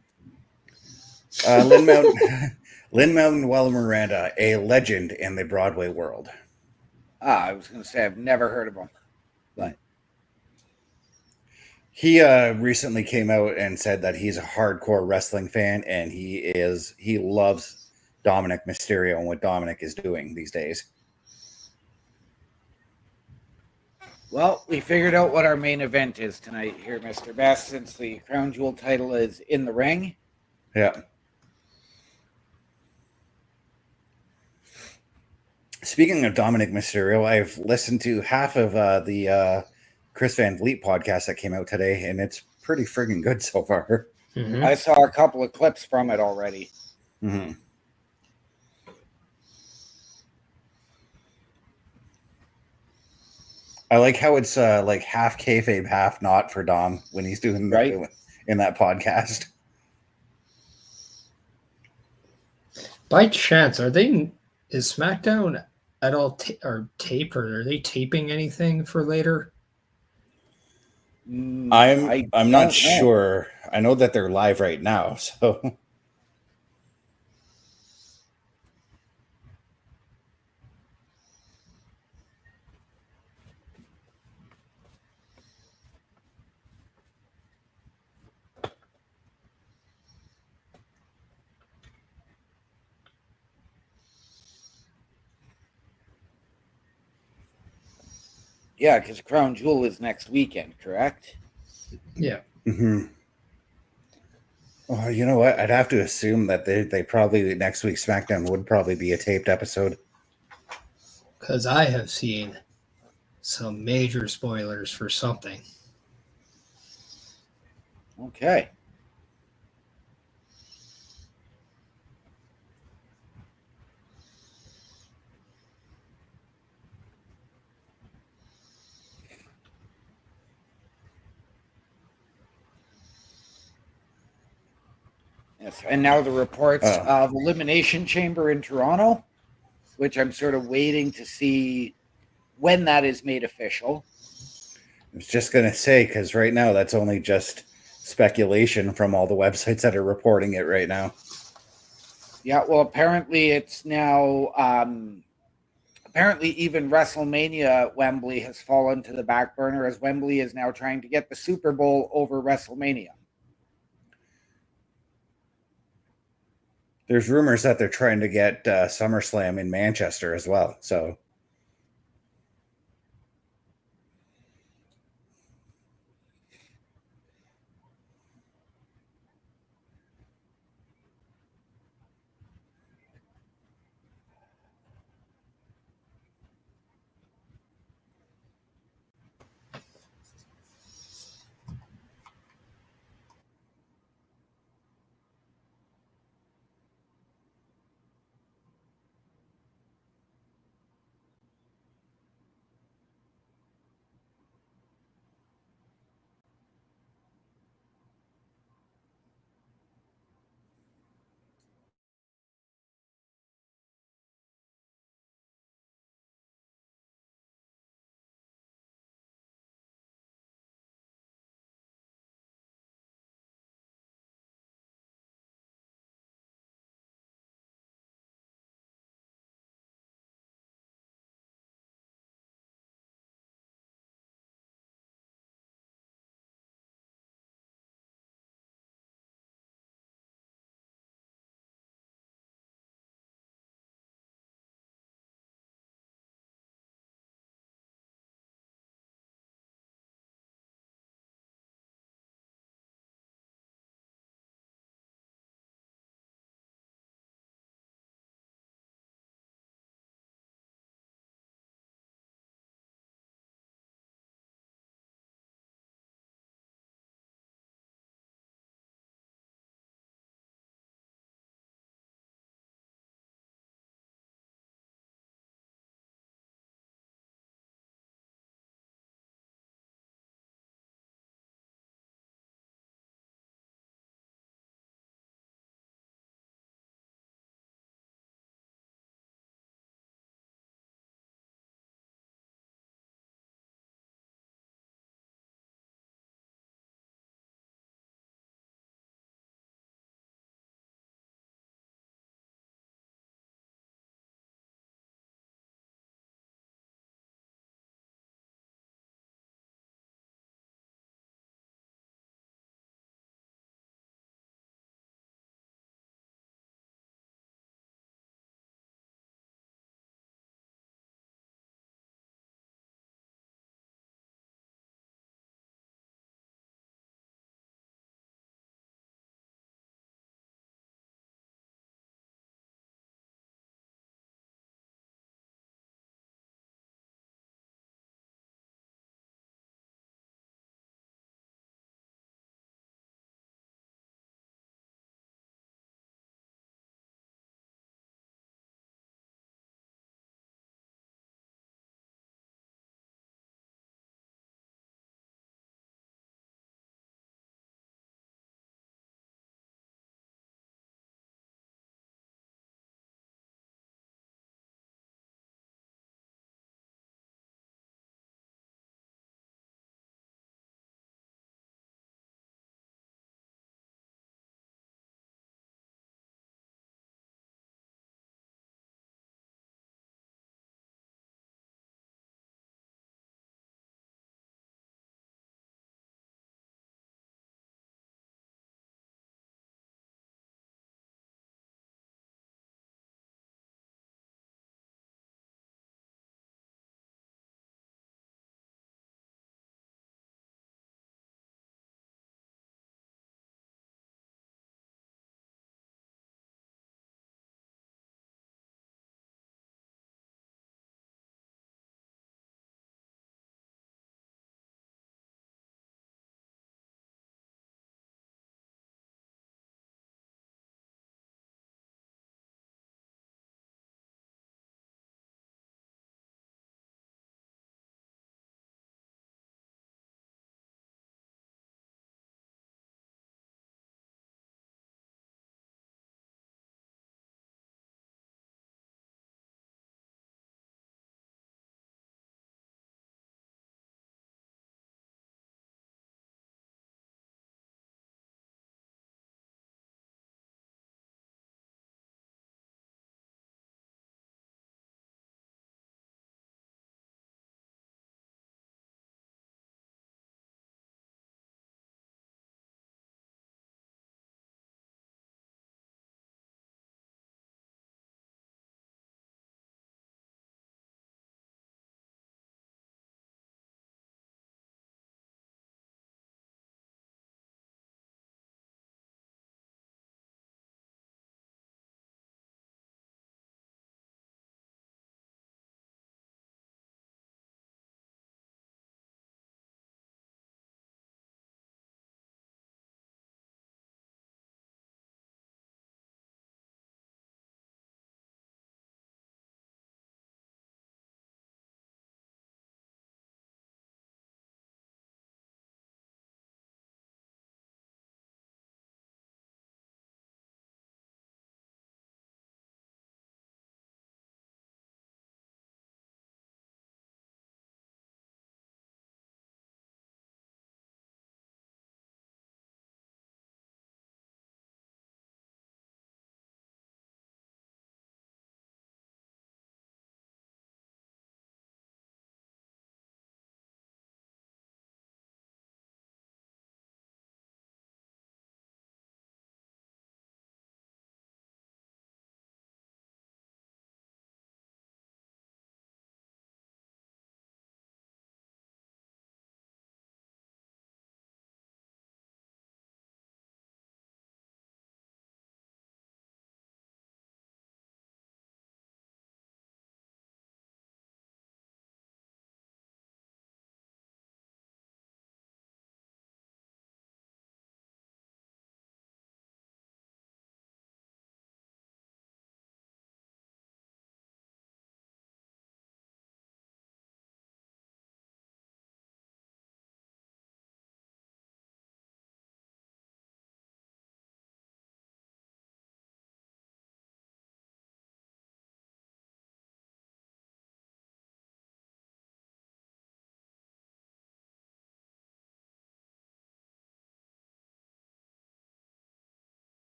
Lin-Manuel Miranda, a legend in the Broadway world. I was going to say I've never heard of him, but he recently came out and said that he's a hardcore wrestling fan, and he loves Dominic Mysterio and what Dominic is doing these days. Well, we figured out what our main event is tonight here, Mr. Best, since the Crown Jewel title is in the ring. Yeah. Speaking of Dominic Mysterio, I've listened to half of the Chris Van Vliet podcast that came out today, and it's pretty friggin' good so far. Mm-hmm. I saw a couple of clips from it already. Mm-hmm. I like how it's like half kayfabe, half not for Dom when he's doing in that podcast. By chance, is SmackDown at all taped, or are they taping anything for later? I'm not sure. I know that they're live right now, so. Yeah, because Crown Jewel is next weekend, correct? Yeah. Mm-hmm. Oh, you know what? I'd have to assume that they probably next week's SmackDown would probably be a taped episode. Because I have seen some major spoilers for something. Okay. Yes, and now the reports of Elimination Chamber in Toronto, which I'm sort of waiting to see when that is made official. I was just going to say, because right now that's only just speculation from all the websites that are reporting it right now. Yeah, well, apparently it's now, apparently even WrestleMania at Wembley has fallen to the back burner, as Wembley is now trying to get the Super Bowl over WrestleMania. There's rumors that they're trying to get SummerSlam in Manchester as well. So,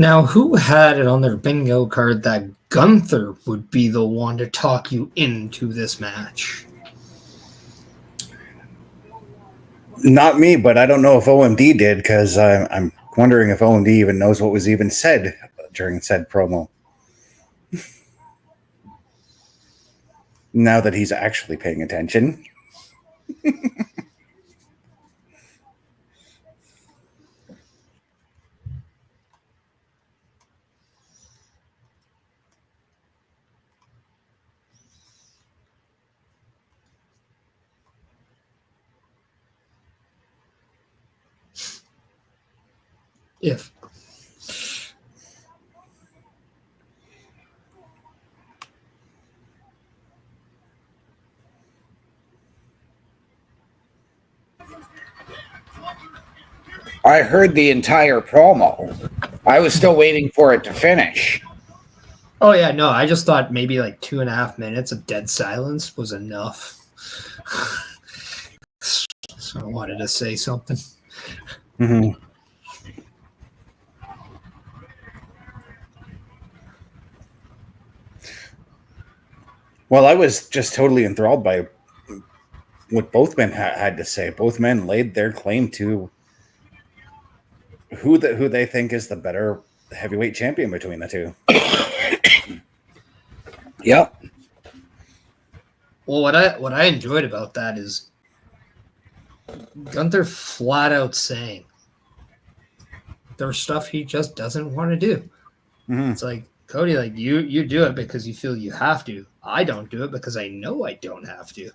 Now, who had it on their bingo card that Gunther would be the one to talk you into this match? Not me, but I don't know if OMD did, because I'm wondering if OMD even knows what was even said during said promo. Now that he's actually paying attention. If. I heard the entire promo. I was still waiting for it to finish. Oh, yeah, no, I just thought maybe like 2.5 minutes of dead silence was enough. So I wanted to say something. Mm-hmm. Well, I was just totally enthralled by what both men had to say. Both men laid their claim to who they think is the better heavyweight champion between the two. Yep. Well, what I enjoyed about that is Gunther flat out saying there's stuff he just doesn't want to do. Mm-hmm. It's like, Cody, like you do it because you feel you have to. I don't do it because I know I don't have to.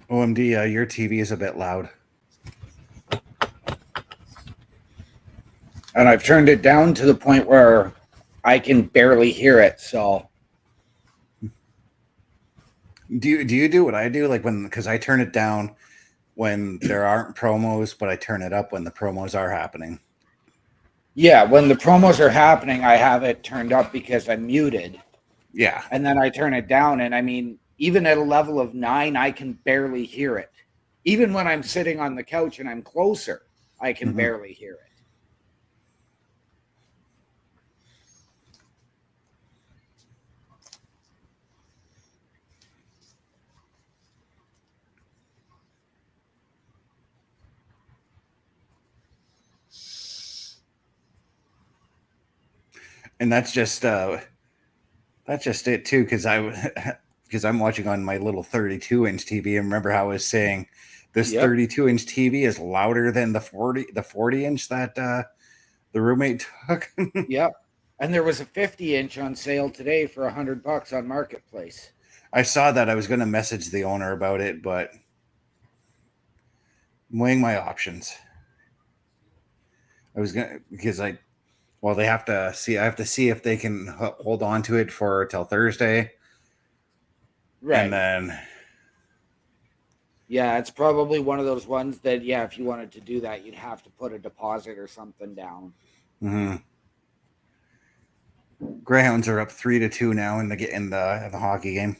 OMD, your TV is a bit loud. And I've turned it down to the point where I can barely hear it. So Do you do what I do? Like because I turn it down when there aren't promos, but I turn it up when the promos are happening. yeah, when the promos are happening, I have it turned up because I'm muted. Yeah. And then I turn it down. And I mean, even at a level of 9, I can barely hear it. Even when I'm sitting on the couch and I'm closer, I can barely hear it. And that's just it too, because I'm watching on my little 32-inch TV, and remember how I was saying this 32-inch TV is louder than the 40-inch that the roommate took. Yep. And there was a 50-inch on sale today for $100 on Marketplace. I saw that. I was going to message the owner about it, but I'm weighing my options. I was gonna because they have to see. I have to see if they can hold on to it for till Thursday, Right. and then yeah, it's probably one of those ones that if you wanted to do that, you'd have to put a deposit or something down. Mm-hmm. Greyhounds are up 3-2 now in the hockey game.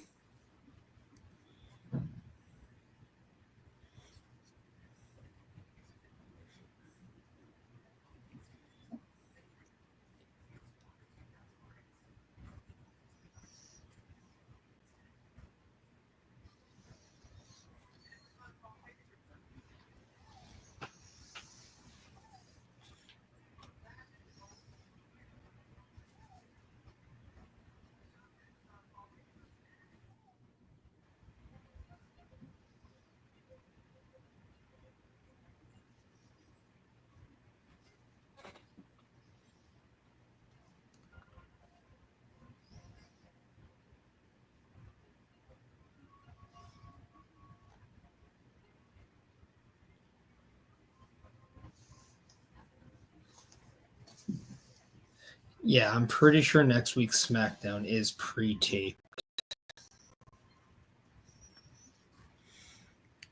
Yeah, I'm pretty sure next week's SmackDown is pre-taped.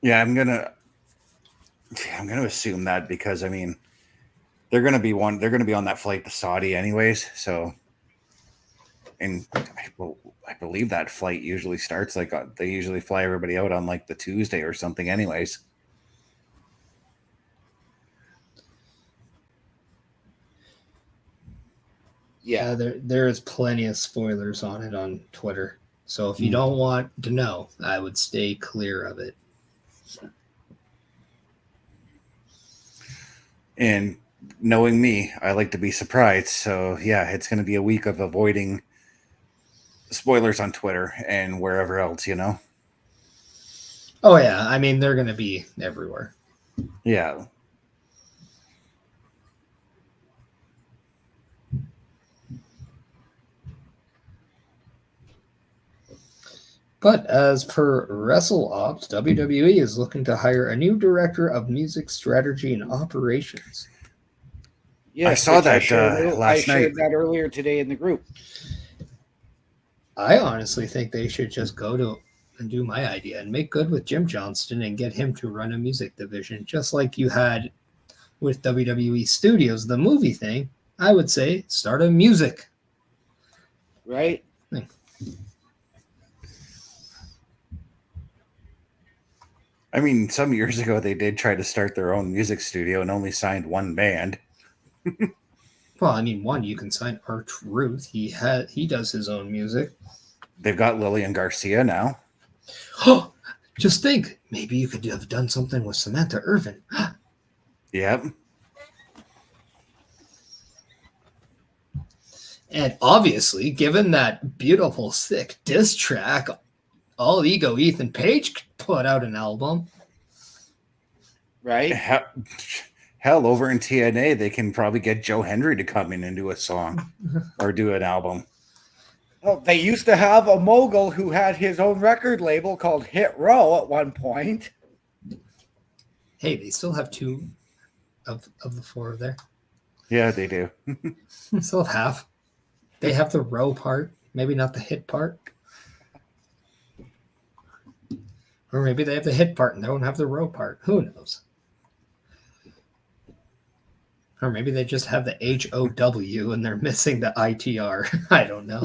Yeah, I'm gonna assume that because I mean they're gonna be on that flight to Saudi anyways. So, and I believe that flight usually starts like they usually fly everybody out on like the Tuesday or something anyways. Yeah, there is plenty of spoilers on it on Twitter. So if you don't want to know, I would stay clear of it. And knowing me, I like to be surprised. So yeah, it's going to be a week of avoiding spoilers on Twitter and wherever else, you know? Oh yeah, I mean they're going to be everywhere. Yeah. But as per WrestleOps, WWE is looking to hire a new director of music strategy and operations. Yes, I saw that I last shared night. that earlier today in the group. I honestly think they should just go to and do my idea and make good with Jim Johnston and get him to run a music division, just like you had with WWE Studios, the movie thing. I would say start a music Right? thing. I mean, some years ago they did try to start their own music studio and only signed one band. Well, I mean, one, you can sign R-Truth. He does his own music. They've got Lillian Garcia now. Just think, maybe you could have done something with Samantha Irvin. Yep. And obviously, given that beautiful, sick diss track, All Ego Ethan Page put out an album. Right? Hell, over in TNA, they can probably get Joe Hendry to come in and do a song or do an album. Oh, they used to have a mogul who had his own record label called Hit Row at one point. Hey, they still have two of the four there. Yeah, they do. They still have half. They have the row part, maybe not the hit part. Or maybe they have the hit part and they don't have the row part. Who knows? Or maybe they just have the HOW and they're missing the ITR. I don't know.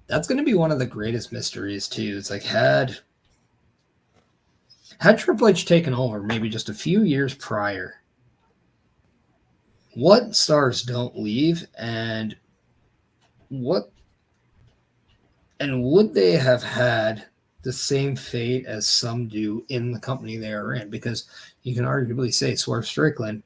That's going to be one of the greatest mysteries too. It's like had Triple H taken over maybe just a few years prior, what stars don't leave and would they have had the same fate as some do in the company they are in? Because you can arguably say Swerve Strickland,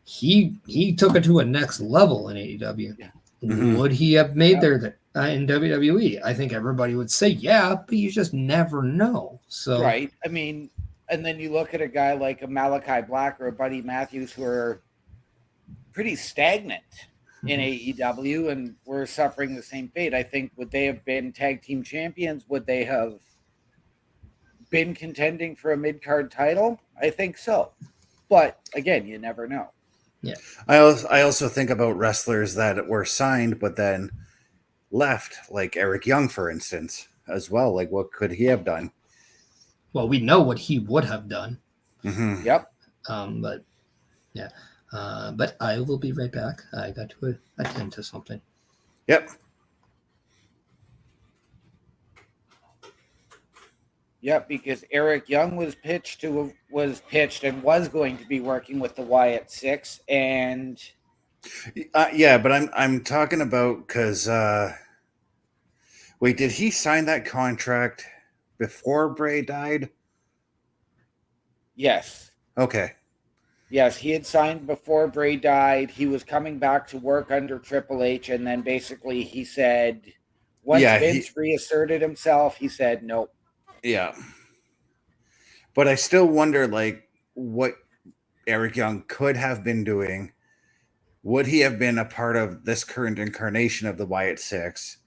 he took it to a next level in AEW. Yeah. Mm-hmm. Would he have made there in WWE? I think everybody would say yeah, but you just never know. So right. I mean, and then you look at a guy like a Malachi Black or a Buddy Matthews who are pretty stagnant in AEW and were suffering the same fate. I think, would they have been tag team champions? Would they have been contending for a mid-card title? I think so. But again, you never know. Yeah. I also think about wrestlers that were signed but then left, like Eric Young, for instance, as well. Like, what could he have done? Well, we know what he would have done. Mm-hmm. Yep. But yeah. But I will be right back. I got to attend to something. Yep. Yep, because Eric Young was pitched and was going to be working with the Wyatt Six, and yeah, but I'm talking about because wait, did he sign that contract before Bray died? Yes. Okay. Yes, he had signed before Bray died. He was coming back to work under Triple H, and then basically he said, once Vince reasserted himself, he said nope. Yeah. But I still wonder, like, what Eric Young could have been doing would he have been a part of this current incarnation of the Wyatt Six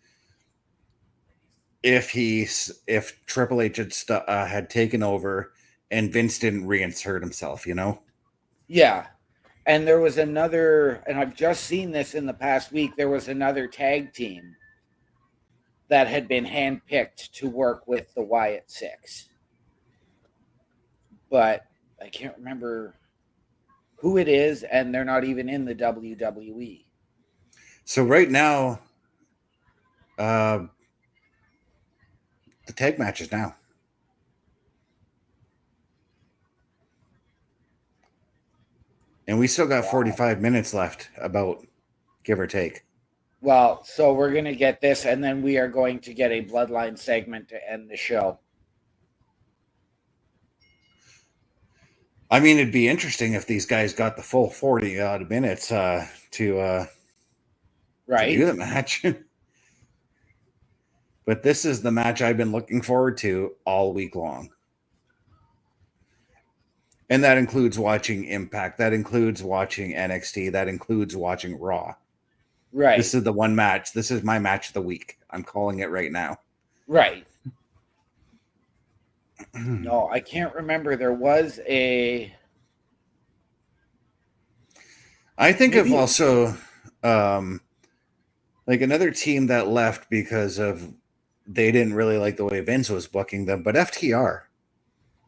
if Triple H had taken over and Vince didn't reinsert himself, you know? Yeah. And there was another, and I've just seen this in the past week, there was another tag team that had been handpicked to work with the Wyatt Six. But I can't remember who it is, and they're not even in the WWE. So right now, the tag matches now. And we still got 45 minutes left, about give or take. Well, so we're going to get this, and then we are going to get a Bloodline segment to end the show. I mean, it'd be interesting if these guys got the full 40 odd minutes to do the match. But this is the match I've been looking forward to all week long. And that includes watching Impact. That includes watching NXT. That includes watching Raw. Right. This is the one match. This is my match of the week. I'm calling it right now. Right. No, I can't remember. There was a... I think of also like another team that left because of they didn't really like the way Vince was booking them, but FTR.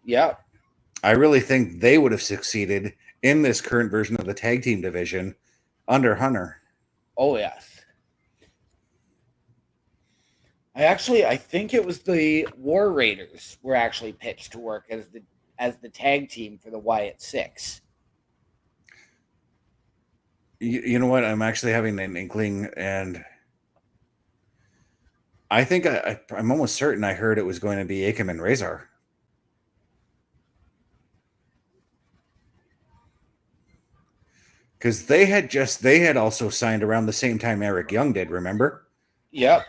Yeah. I really think they would have succeeded in this current version of the tag team division under Hunter. Oh, yes. I think it was the War Raiders were actually pitched to work as the tag team for the Wyatt Six. You know what? I'm actually having an inkling, and I think I'm almost certain I heard it was going to be Akam and Razor. Because they had also signed around the same time Eric Young did, remember? Yep.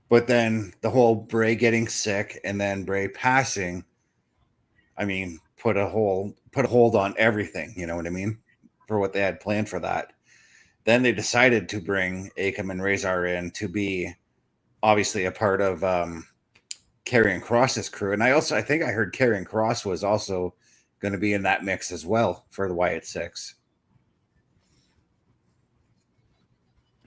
But then the whole Bray getting sick and then Bray passing, I mean, put a hold on everything, you know what I mean? For what they had planned for that. Then they decided to bring Akam and Razor in to be obviously a part of Karrion Kross's crew. And I think I heard Karrion Kross was also going to be in that mix as well for the Wyatt Six.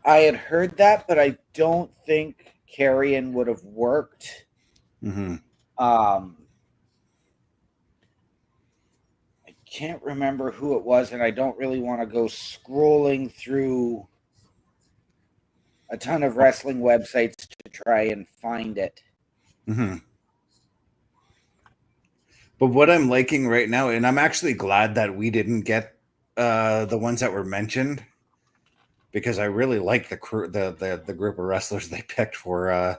I had heard that, but I don't think Karrion would have worked. Mm-hmm. I can't remember who it was, and I don't really want to go scrolling through a ton of wrestling websites to try and find it. Mm-hmm. But what I'm liking right now, and I'm actually glad that we didn't get the ones that were mentioned, because I really like the crew, the group of wrestlers they picked for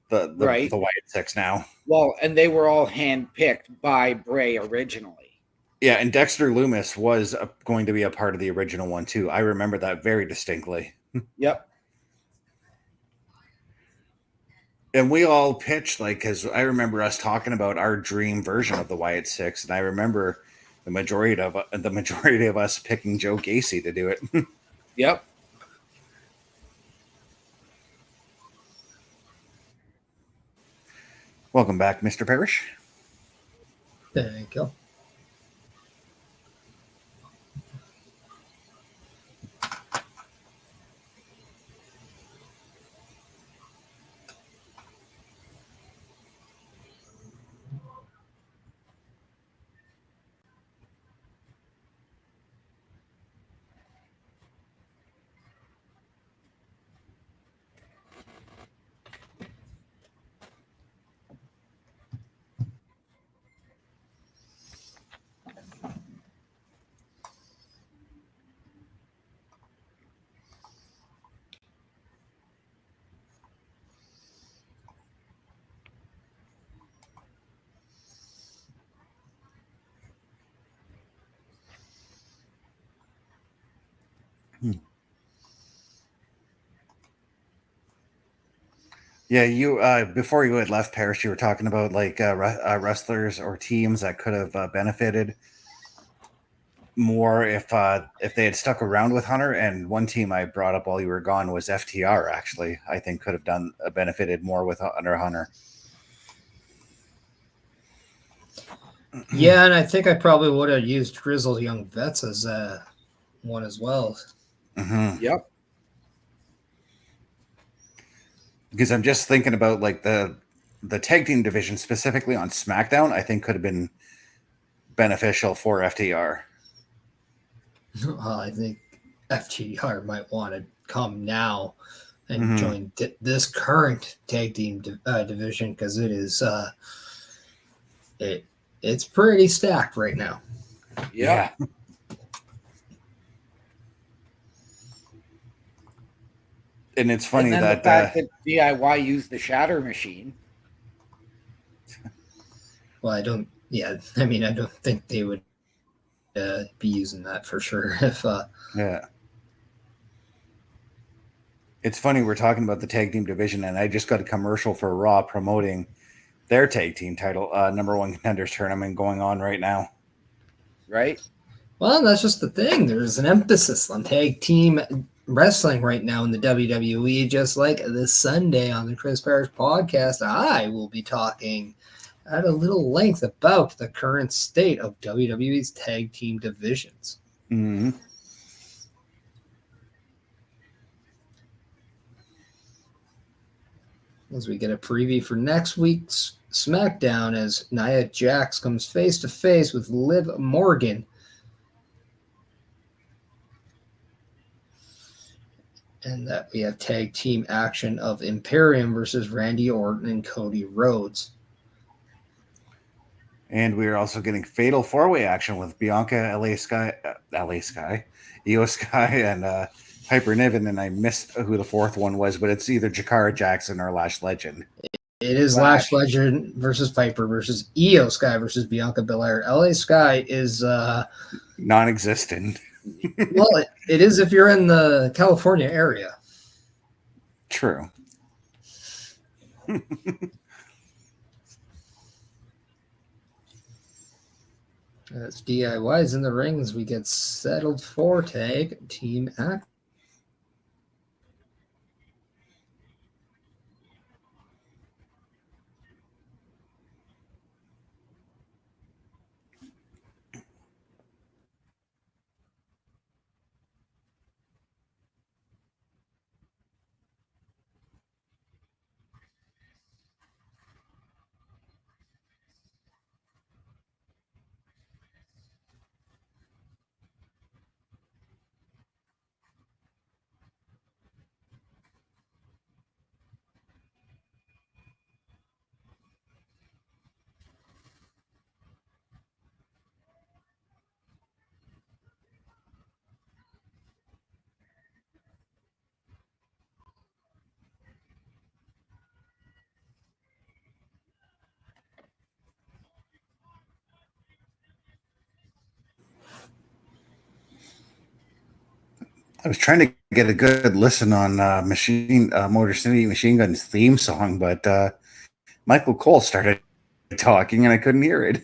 the Wyatt Six now. Well, and they were all handpicked by Bray originally. Yeah, and Dexter Lumis was going to be a part of the original one too. I remember that very distinctly. Yep. And we all pitched, like, because I remember us talking about our dream version of the Wyatt Six, and I remember the majority of us picking Joe Gacy to do it. Yep. Welcome back, Mr. Parrish. Thank you. Yeah, you before you had left Paris, you were talking about like wrestlers or teams that could have benefited. more if they had stuck around with Hunter. And one team I brought up while you were gone was FTR. Actually, I think could have done benefited more with under Hunter. Yeah, and I think I probably would have used Grizzled Young Vets as one as well. Mm-hmm. Yep. Because I'm just thinking about like the tag team division specifically on SmackDown. I think could have been beneficial for FTR. I think FTR might want to come now and join this current tag team division because it is it's pretty stacked right now. Yep. Yeah. And it's funny and then that the fact that DIY used the Shatter Machine. Well, I don't think they would be using that for sure. If yeah. It's funny we're talking about the tag team division, and I just got a commercial for Raw promoting their tag team title, number one contenders tournament going on right now. Right. Well, that's just the thing. There's an emphasis on tag team wrestling right now in the WWE, just like this Sunday on the Chris Parrish podcast. I will be talking at a little length about the current state of WWE's tag team divisions. Mm-hmm. As we get a preview for next week's SmackDown as Nia Jax comes face to face with Liv Morgan. And that we have tag team action of Imperium versus Randy Orton and Cody Rhodes. And we're also getting fatal four-way action with Bianca, Io Sky, and Piper Niven. And I missed who the fourth one was, but it's either Jakara Jackson or Lash Legend. It is Lash Legend versus Piper versus Io Sky versus Bianca Belair. LA Sky is non-existent. Well, it is if you're in the California area. True. As DIYs in the rings, we get settled for tag team act. I was trying to get a good listen on Motor City Machine Gun's theme song, but Michael Cole started talking and I couldn't hear it.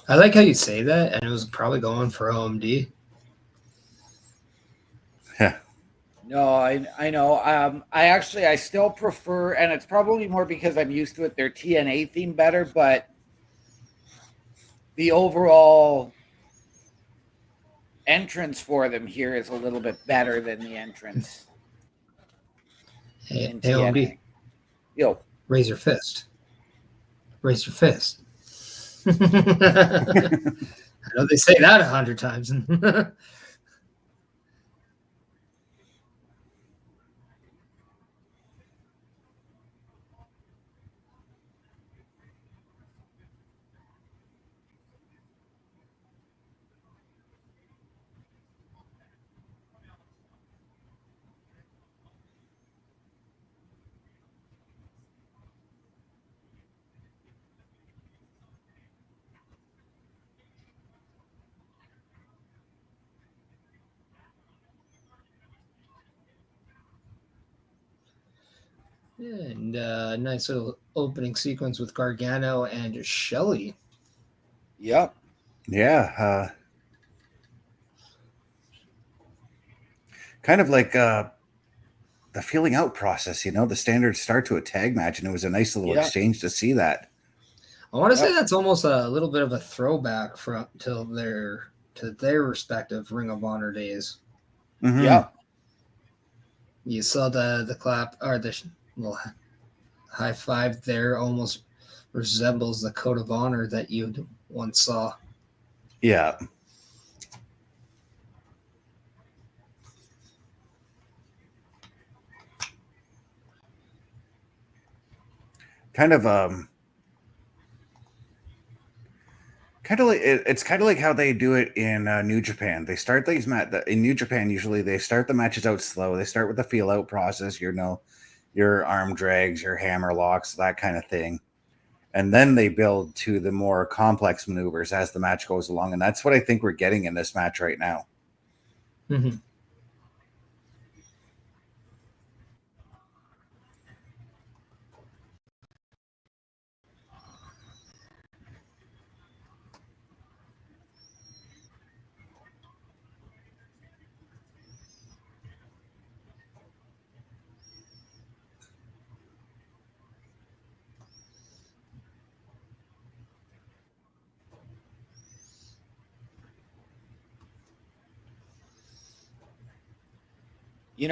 I like how you say that, and it was probably going for OMD. Yeah. No, I know. I still prefer, and it's probably more because I'm used to it, their TNA theme better, but the overall entrance for them here is a little bit better than the entrance in TNA. OMD. Yo. Raise your fist. Raise your fist. I know they say that 100 times. And a nice little opening sequence with Gargano and Shelley. Yep. Yeah. kind of like the feeling out process, the standard start to a tag match, and it was a nice little exchange to see that. I want to say that's almost a little bit of a throwback to their respective Ring of Honor days. Mm-hmm. Yeah. You saw the clap or the little high five there almost resembles the Code of Honor that you once saw. Yeah. Kind of it's kind of like how they do it in New Japan. They start these in New Japan. Usually, they start the matches out slow. They start with the feel out process. Your arm drags, your hammer locks, that kind of thing, and then they build to the more complex maneuvers as the match goes along. And that's what I think we're getting in this match right now. Mm-hmm.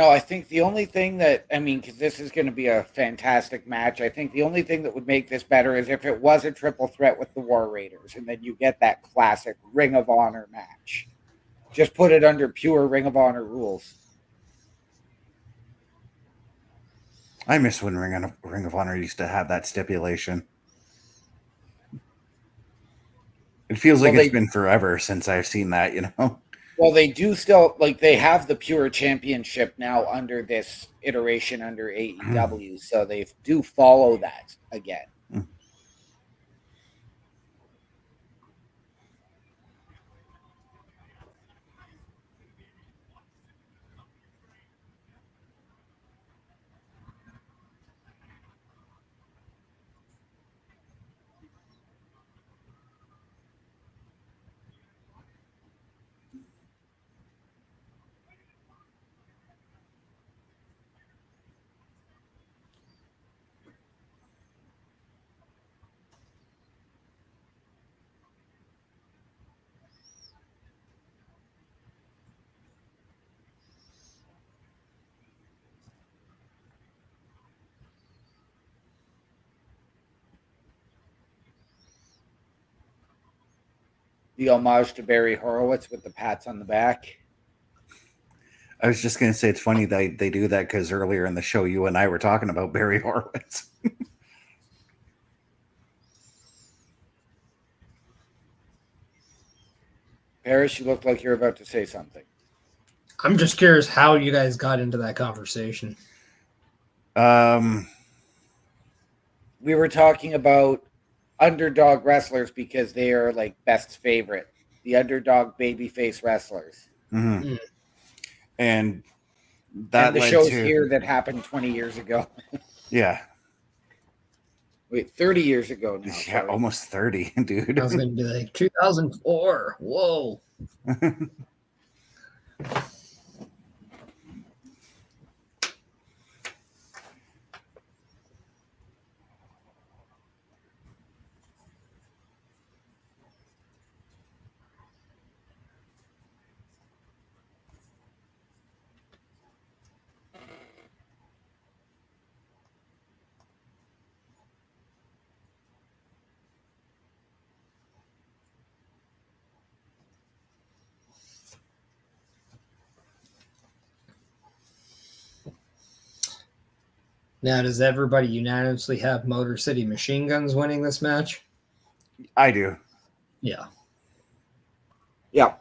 I think the only thing because this is going to be a fantastic match. I think the only thing that would make this better is if it was a triple threat with the War Raiders, and then you get that classic Ring of Honor match. Just put it under pure Ring of Honor rules. I miss when Ring of Honor used to have that stipulation. It feels like it's been forever since I've seen that, Well, they do still, they have the Pure Championship now under this iteration under AEW, so they do follow that again. The homage to Barry Horowitz with the pats on the back. I was just going to say it's funny that they do that because earlier in the show, you and I were talking about Barry Horowitz. Paris, you look like you're about to say something. I'm just curious how you guys got into that conversation. We were talking about underdog wrestlers because they are best favorite. The underdog babyface wrestlers. Mm-hmm. And that the shows here that happened 20 years ago. Yeah. Wait, 30 years ago now. Yeah, sorry. almost 30, dude. I was going to be like 2004. Whoa. Now, does everybody unanimously have Motor City Machine Guns winning this match? I do. Yeah. Yeah.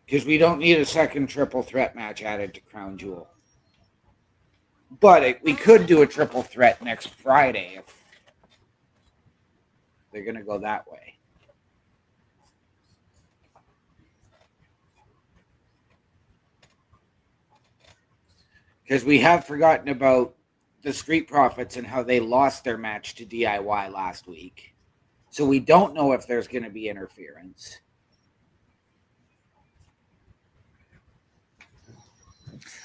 Because we don't need a second triple threat match added to Crown Jewel. But we could do a triple threat next Friday if they're going to go that way. Because we have forgotten about the Street Profits and how they lost their match to DIY last week. So we don't know if there's going to be interference.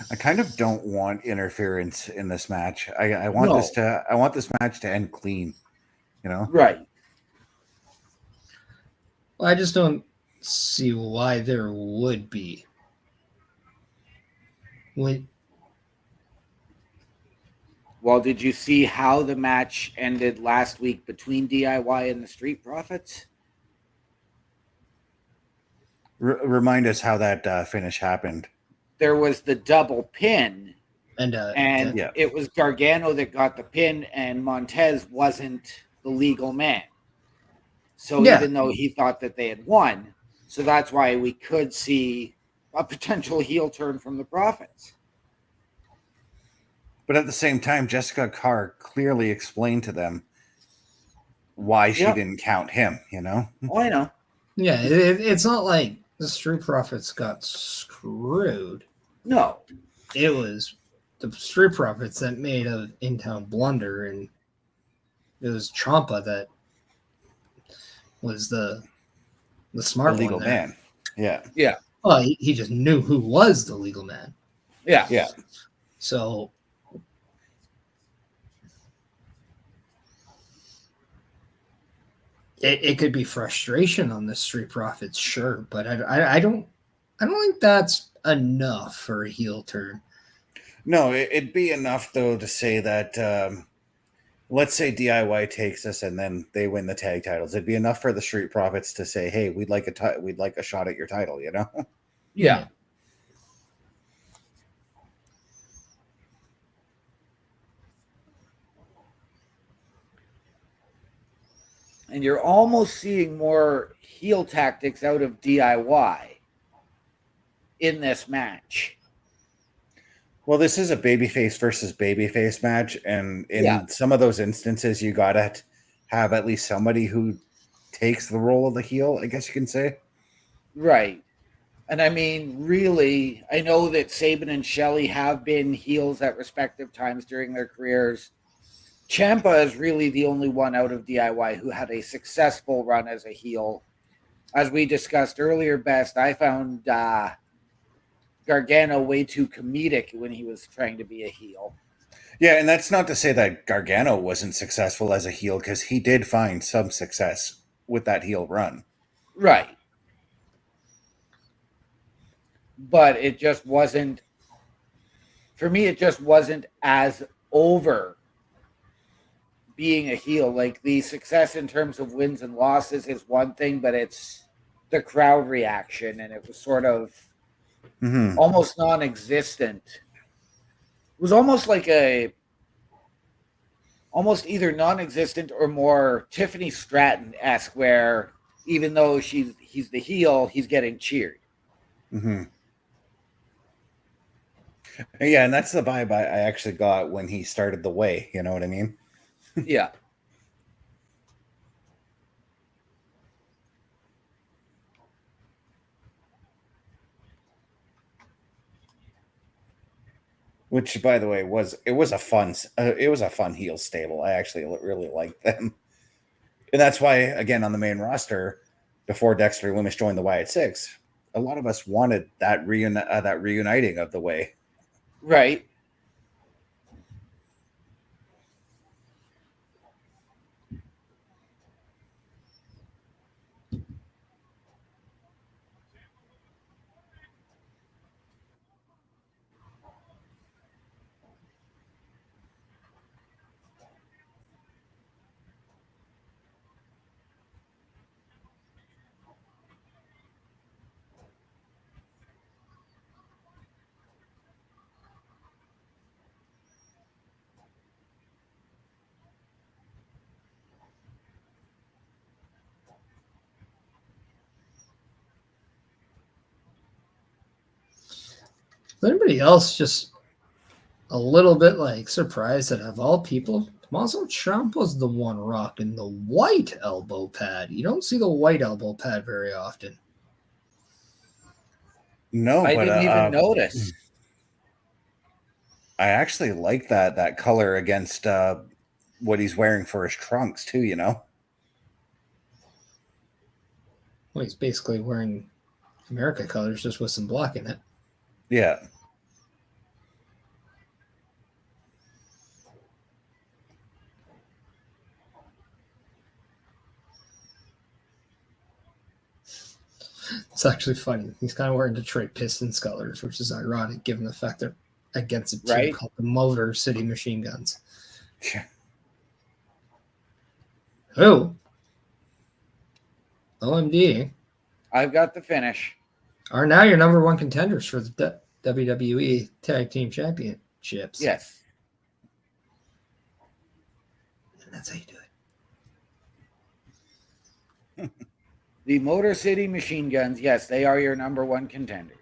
I kind of don't want interference in this match. I want No. I want this match to end clean. You know, Right. Well, I just don't see why there would be. When Well, did you see how the match ended last week between DIY and the Street Profits? remind us how that finish happened. There was the double pin, and Yeah. it was Gargano that got the pin, and Montez wasn't the legal man. So Yeah. even though he thought that they had won, so that's why we could see a potential heel turn from the Profits. But at the same time, Jessica Carr clearly explained to them why she Yep. didn't count him, you know? Oh, I know. yeah, it's not like the Street Profits got screwed. No. It was the Street Profits that made a in-town blunder, and it was Ciampa that was the smart The legal one there. man. Yeah. Yeah. Well, he just knew who was the legal man. Yeah. Yeah. So it could be frustration on the Street Profits, sure, but I don't think that's enough for a heel turn. No, it'd be enough though to say that let's say DIY takes us and then they win the tag titles. It'd be enough for the Street Profits to say, "Hey, we'd like a shot at your title," you know? Yeah. And you're almost seeing more heel tactics out of DIY in this match. Well, this is a babyface versus babyface match, and in Yeah. some of those instances, you gotta have at least somebody who takes the role of the heel, I guess you can say. Right. And I mean, really, I know that Sabin and Shelley have been heels at respective times during their careers. Ciampa is really the only one out of DIY who had a successful run as a heel. As we discussed earlier, Best, I found Gargano way too comedic when he was trying to be a heel. Yeah, and that's not to say that Gargano wasn't successful as a heel, because he did find some success with that heel run. Right. But it just wasn't, for me, it just wasn't as over being a heel. Like, the success in terms of wins and losses is one thing, but it's the crowd reaction, and it was sort of almost non-existent. It was almost like almost either non-existent or more Tiffany Stratton-esque, where even though he's the heel, he's getting cheered. Yeah, and that's the vibe I actually got when he started the way. You know what I mean? Yeah. Which, by the way, was a fun heel stable. I actually really liked them, and that's why, again, on the main roster, before Dexter Lumis joined the Wyatt Six, a lot of us wanted that reuniting of the way. Right. Is anybody else just a little bit like surprised that of all people, Tommaso Ciampa's the one rocking the white elbow pad? You don't see the white elbow pad very often. No, I but didn't even notice. I actually like that color against what he's wearing for his trunks too. You know. Well, he's basically wearing America colors just with some black in it. Yeah. It's actually funny. He's kind of wearing Detroit Pistons colors, which is ironic given the fact they're against a team Right. called the Motor City Machine Guns. Oh. OMD. I've got the finish. Are now your number one contenders for the WWE Tag Team Championships. Yes. And that's how you do it. The Motor City Machine Guns, yes, they are your number one contenders.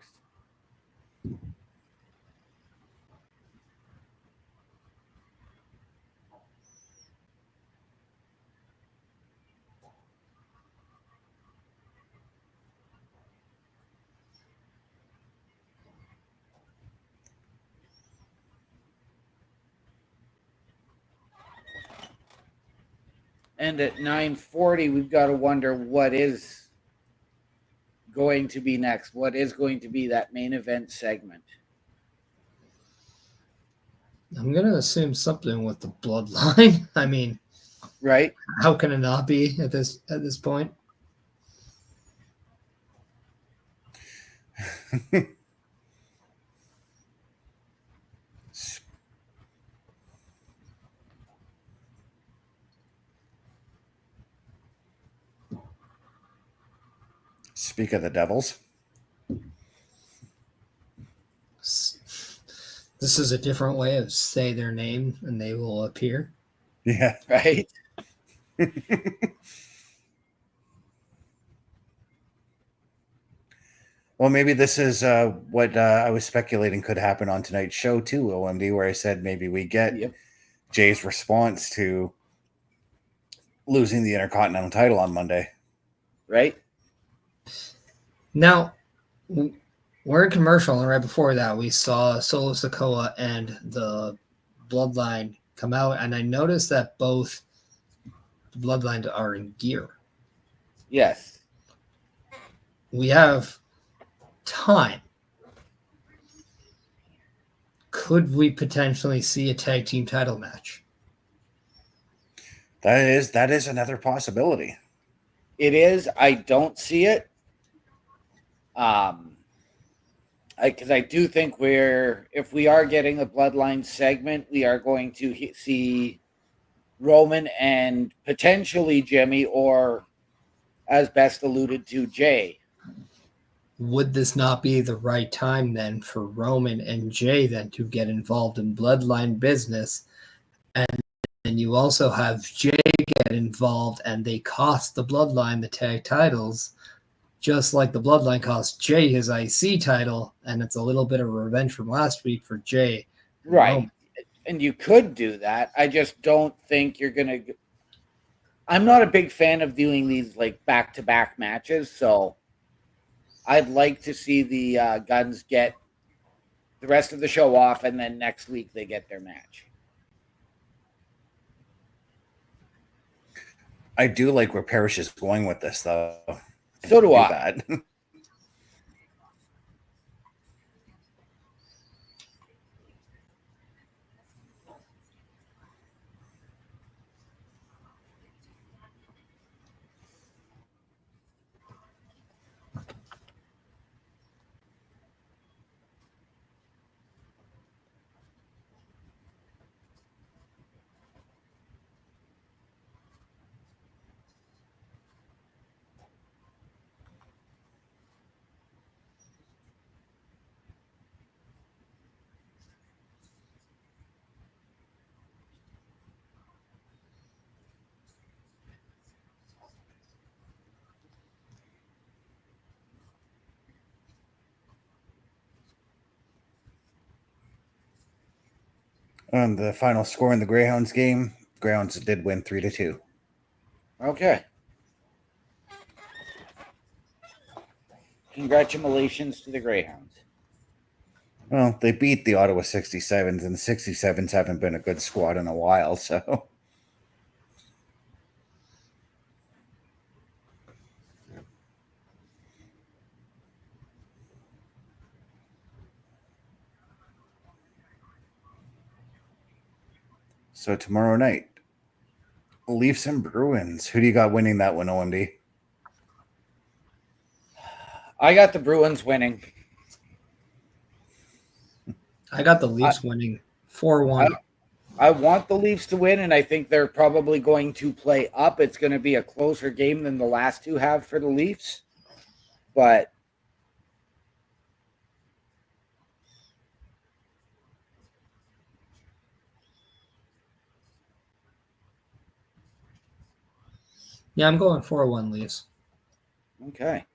And at 9:40, we've got to wonder what is going to be next. What is going to be that main event segment? I'm going to assume something with the Bloodline. I mean, right? How can it not be at this point? Speak of the Devils. This is a different way of say their name and they will appear. Yeah. Right. Well, maybe this is what I was speculating could happen on tonight's show too, OMD, where I said maybe we get Jay's response to losing the Intercontinental title on Monday. Right. Now, we're in commercial, and right before that, we saw Solo Sikoa and the Bloodline come out, and I noticed that both the Bloodlines are in gear. Yes. We have time. Could we potentially see a tag team title match? That is another possibility. It is. I don't see it. Because I do think if we are getting a Bloodline segment, we are going to see Roman and potentially Jimmy, or as best alluded to, Jay. Would this not be the right time then for Roman and Jay then to get involved in Bloodline business? And you also have Jay get involved and they cost the Bloodline the tag titles, just like the Bloodline cost Jay his IC title, and it's a little bit of revenge from last week for Jay. Right. Roman. And you could do that. I just don't think you're going to... I'm not a big fan of doing these like back-to-back matches, so I'd like to see the Guns get the rest of the show off, and then next week they get their match. I do like where Parrish is going with this, though. So do I. On the final score in the Greyhounds game, Greyhounds did win 3-2. Okay. Congratulations to the Greyhounds. Well, they beat the Ottawa 67s, and the 67s haven't been a good squad in a while, so... So tomorrow night, Leafs and Bruins. Who do you got winning that one, OMD? I got the Bruins winning. I got the Leafs winning 4-1. I want the Leafs to win, and I think they're probably going to play up. It's going to be a closer game than the last two have for the Leafs. But Yeah, I'm going 4-1 Leafs. okay.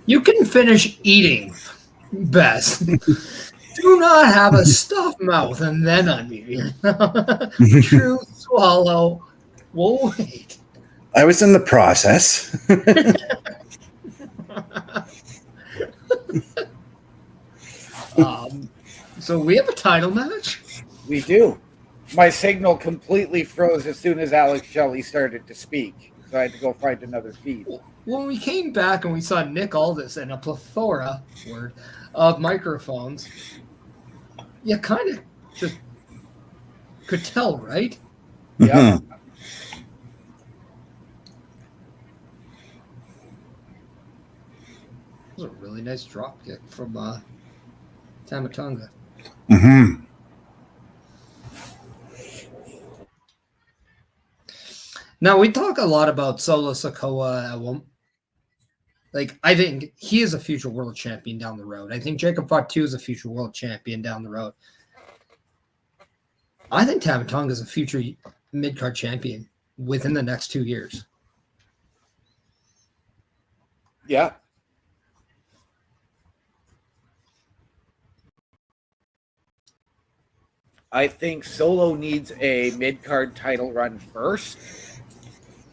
You can finish eating best. Do not have a stuffed mouth and then unmute. True swallow. We'll wait. I was in the process. So we have a title match. We do. My signal completely froze as soon as Alex Shelley started to speak, so I had to go find another feed. When we came back and we saw Nick Aldis and a plethora of microphones, you kind of just could tell, right? Yeah. It was a really nice drop kick from Tamatonga. Mm-hmm. Now, we talk a lot about Solo Sikoa. Like, I think he is a future world champion down the road. I think Jacob Fatu is a future world champion down the road. I think Tamatonga is a future mid-card champion within the next 2 years. Yeah. I think Solo needs a mid-card title run first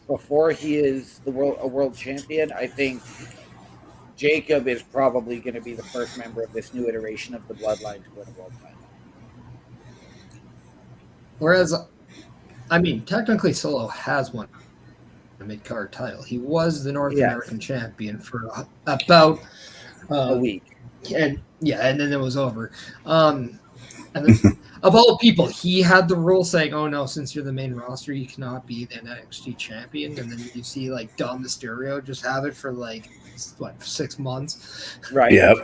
before he is a world champion. I think Jacob is probably going to be the first member of this new iteration of the Bloodline to win a world title. Whereas, I mean, technically Solo has won a mid-card title. He was the North American champion for about a week. And then it was over. And then, of all people, he had the rule saying, "Oh no, since you're the main roster, you cannot be the NXT champion." And then you see like Dom Mysterio just have it for like 6 months, right? Yep.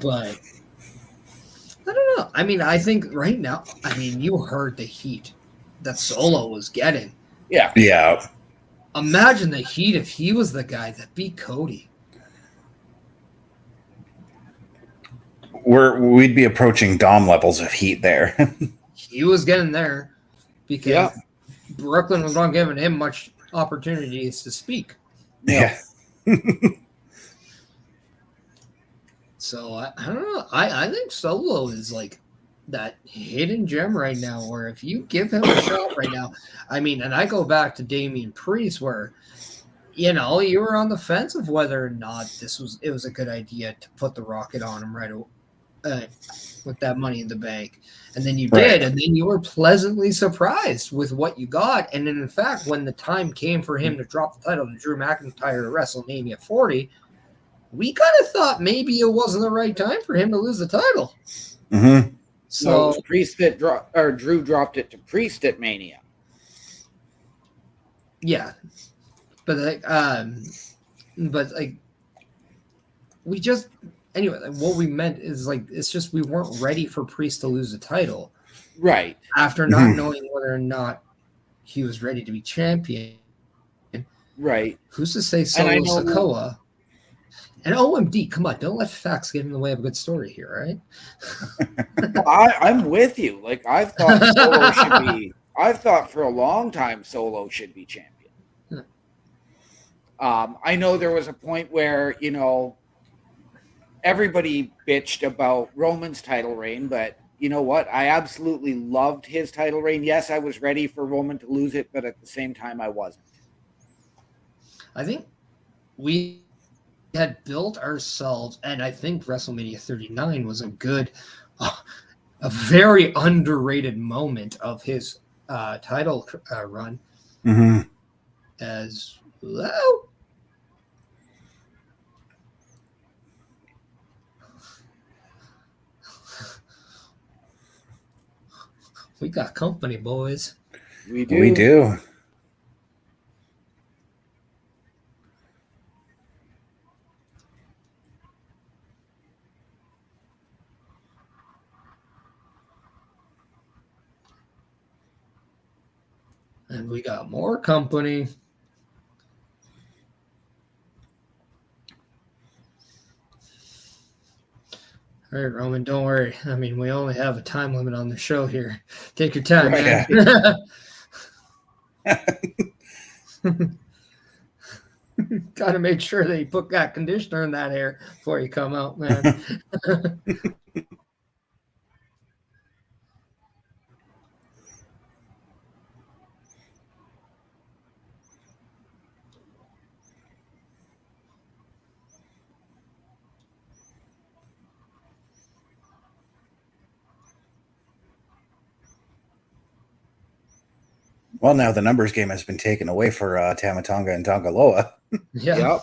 But I don't know. I mean, I think right now, I mean, you heard the heat that Solo was getting. Yeah. Yeah. Imagine the heat if he was the guy that beat Cody. We'd be approaching Dom levels of heat there. He was getting there because Brooklyn was not giving him much opportunities to speak. Yeah. So I don't know. I think Solo is like that hidden gem right now, where if you give him a shot right now, I mean, and I go back to Damian Priest, where you were on the fence of whether or not it was a good idea to put the rocket on him right with that Money in the Bank, and then you did, and then you were pleasantly surprised with what you got, and then in fact, when the time came for him to drop the title to Drew McIntyre at WrestleMania 40. We kind of thought maybe it wasn't the right time for him to lose the title. Mm-hmm. So it was Priest that Drew dropped it to Priest at Mania. Yeah, but we just anyway. What we meant is it's just we weren't ready for Priest to lose the title, right? After not knowing whether or not he was ready to be champion, right? Who's to say Solo Sikoa? And OMD, come on, don't let facts get in the way of a good story here, right? I'm with you. Like I've thought for a long time Solo should be champion. I know there was a point where, everybody bitched about Roman's title reign, but you know what? I absolutely loved his title reign. Yes, I was ready for Roman to lose it, but at the same time I wasn't. I think we had built ourselves, and I think WrestleMania 39 was a very underrated moment of his title run. Mm-hmm. As well, we got company, boys. We do. We do. And we got more company. All right, Roman, don't worry. I mean, we only have a time limit on the show here. Take your time, man. Got to make sure that you put that conditioner in that hair before you come out, man. Well, now the numbers game has been taken away for Tamatonga and Tongaloa. Yeah. Yep.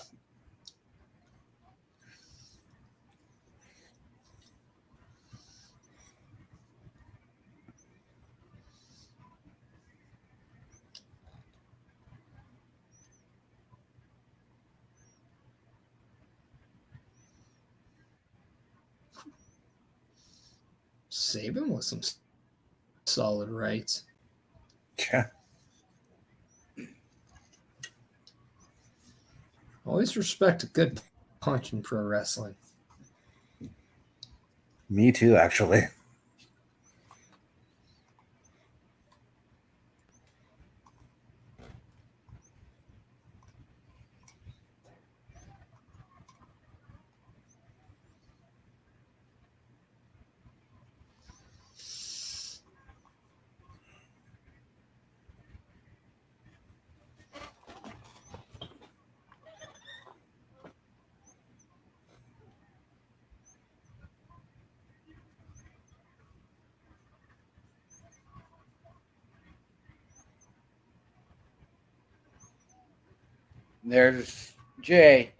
Saban with some solid rights. Yeah. Always respect a good punch in pro wrestling. Me too, actually. There's Jay.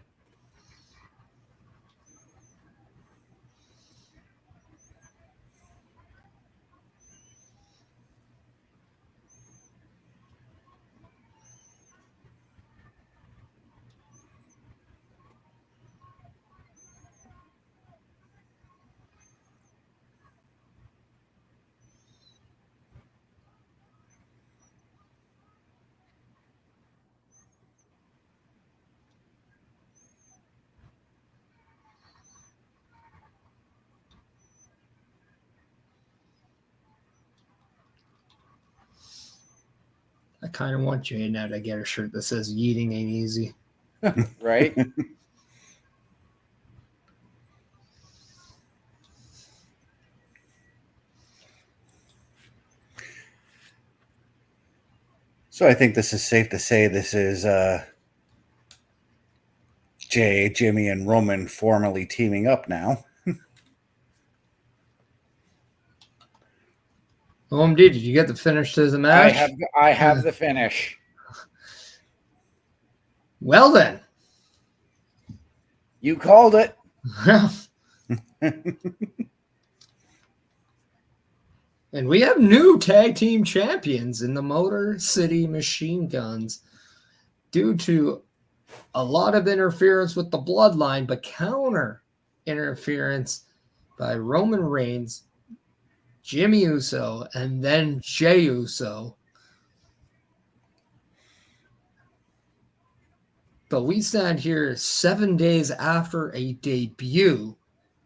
I kind of want Jay now to get a shirt that says "Yeeting ain't easy." Right? So I think this is safe to say this is Jay, Jimmy, and Roman formally teaming up now. OMD, did you get the finish to the match? I have the finish. Well then. You called it. And we have new tag team champions in the Motor City Machine Guns due to a lot of interference with the Bloodline, but counter interference by Roman Reigns, Jimmy Uso, and then Jey Uso. But we stand here 7 days after a debut,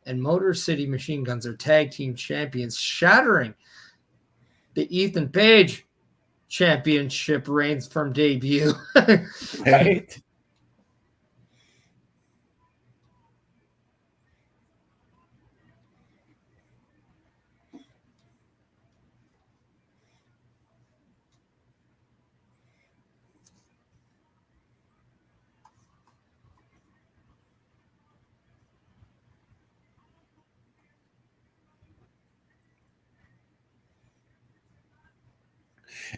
and Motor City Machine Guns are tag team champions, shattering the Ethan Page championship reigns from debut. Right?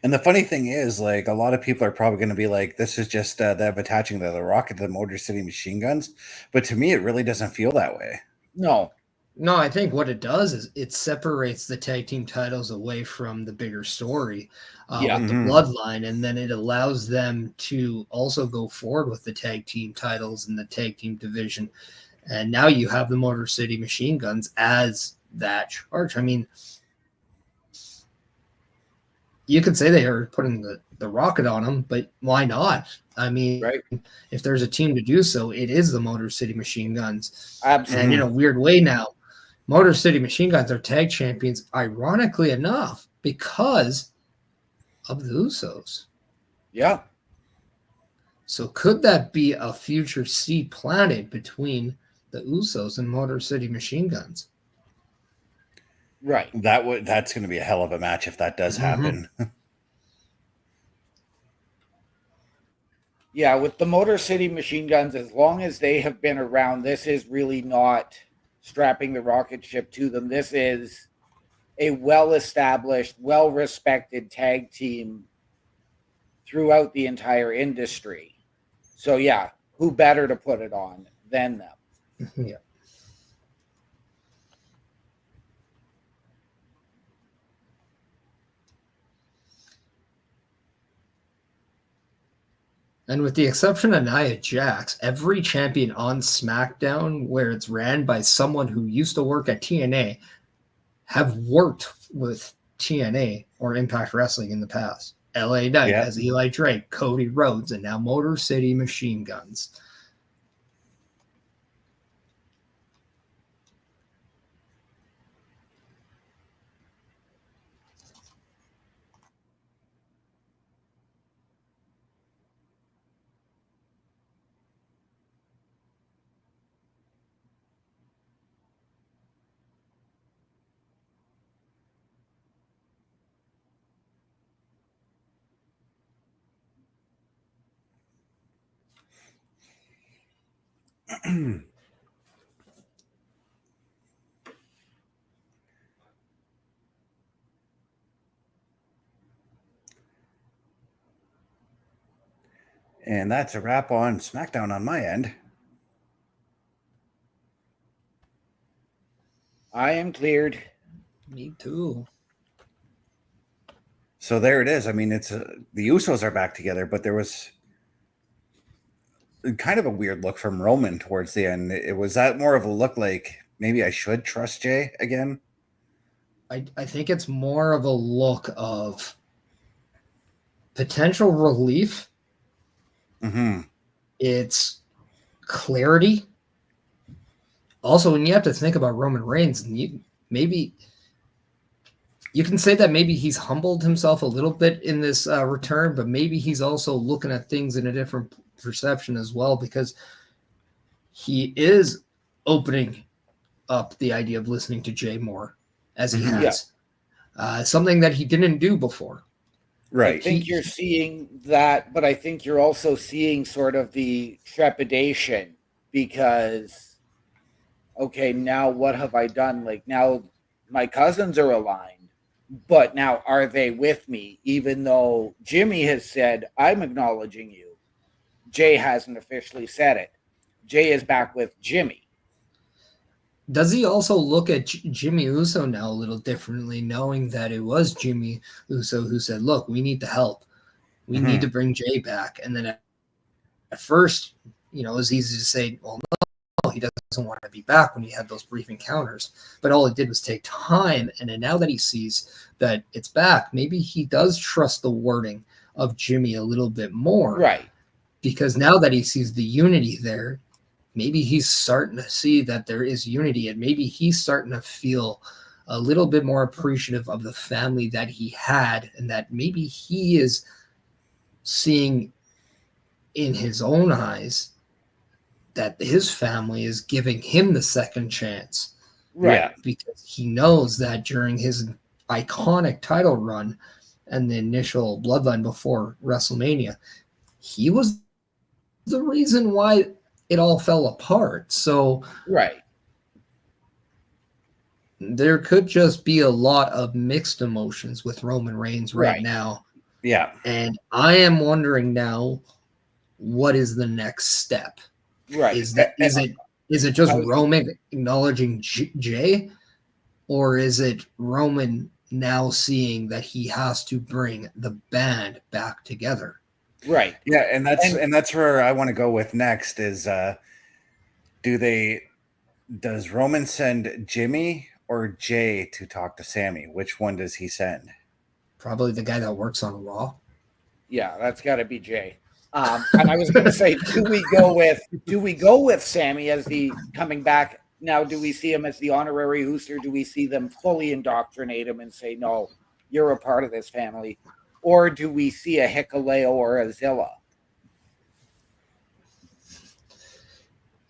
And the funny thing is, like, a lot of people are probably going to be like, this is just them attaching the rocket to the Motor City Machine Guns. But to me, it really doesn't feel that way. No. No, I think what it does is it separates the tag team titles away from the bigger story with the Bloodline, and then it allows them to also go forward with the tag team titles in the tag team division. And now you have the Motor City Machine Guns as that charge. I mean, you could say they are putting the rocket on them, but why not? I mean, Right. if there's a team to do so, it is the Motor City Machine Guns. Absolutely. And in a weird way now, Motor City Machine Guns are tag champions, ironically enough, because of the Usos. Yeah. So could that be a future seed planted between the Usos and Motor City Machine Guns? Right. That's going to be a hell of a match if that does happen. Yeah, with the Motor City Machine Guns, as long as they have been around, this is really not strapping the rocket ship to them. This is a well-established, well-respected tag team throughout the entire industry. So yeah, who better to put it on than them? Yeah. And with the exception of Nia Jax, every champion on SmackDown where it's ran by someone who used to work at TNA have worked with TNA or Impact Wrestling in the past. LA Knight has Eli Drake, Cody Rhodes, and now Motor City Machine Guns. And that's a wrap on SmackDown on my end. I am cleared. Me too. So there it is. I mean, it's the Usos are back together, but there was kind of a weird look from Roman towards the end. It was that more of a look like maybe I should trust Jey again. I think it's more of a look of potential relief. Mm-hmm. It's clarity. Also, when you have to think about Roman Reigns, maybe you can say that maybe he's humbled himself a little bit in this return, but maybe he's also looking at things in a different perception as well, because he is opening up the idea of listening to Jey more as he has. Something that he didn't do before. Right. I think you're seeing that, but I think you're also seeing sort of the trepidation because, okay, now what have I done? Like, now my cousins are aligned, but now are they with me? Even though Jimmy has said, I'm acknowledging you, Jey hasn't officially said it. Jey is back with Jimmy. Does he also look at Jimmy Uso now a little differently, knowing that it was Jimmy Uso who said, look, we need to help. We need to bring Jey back. And then at first, it was easy to say, well, no, he doesn't want to be back when he had those brief encounters. But all it did was take time. And then now that he sees that it's back, maybe he does trust the wording of Jimmy a little bit more. Right. Because now that he sees the unity there, maybe he's starting to see that there is unity, and maybe he's starting to feel a little bit more appreciative of the family that he had, and that maybe he is seeing in his own eyes that his family is giving him the second chance. Right. Yeah. Because he knows that during his iconic title run and the initial Bloodline before WrestleMania, he was the reason why it all fell apart. So right, there could just be a lot of mixed emotions with Roman Reigns right now. Yeah. And I am wondering now, what is the next step? Right. Is it just Roman acknowledging Jey, or is it Roman now seeing that he has to bring the band back together? Right. Yeah, and that's where I want to go with next is does Roman send Jimmy or Jey to talk to Sammy? Which one does he send? Probably the guy that works on Raw. Yeah, that's got to be Jey. And I was going to say, do we go with Sammy as the coming back? Now, do we see him as the honorary Hooster? Do we see them fully indoctrinate him and say, no, you're a part of this family? Or do we see a Hikuleo or a Zilla?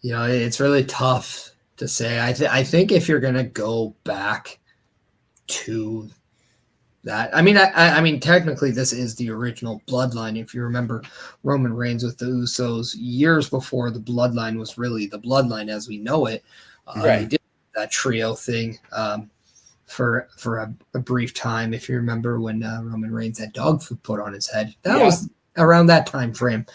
It's really tough to say. I think if you're going to go back to that, I mean, technically this is the original Bloodline. If you remember Roman Reigns with the Usos years before the Bloodline was really the Bloodline as we know it. They did that trio thing for a brief time. If you remember when Roman Reigns had dog food put on his head, that around that time frame.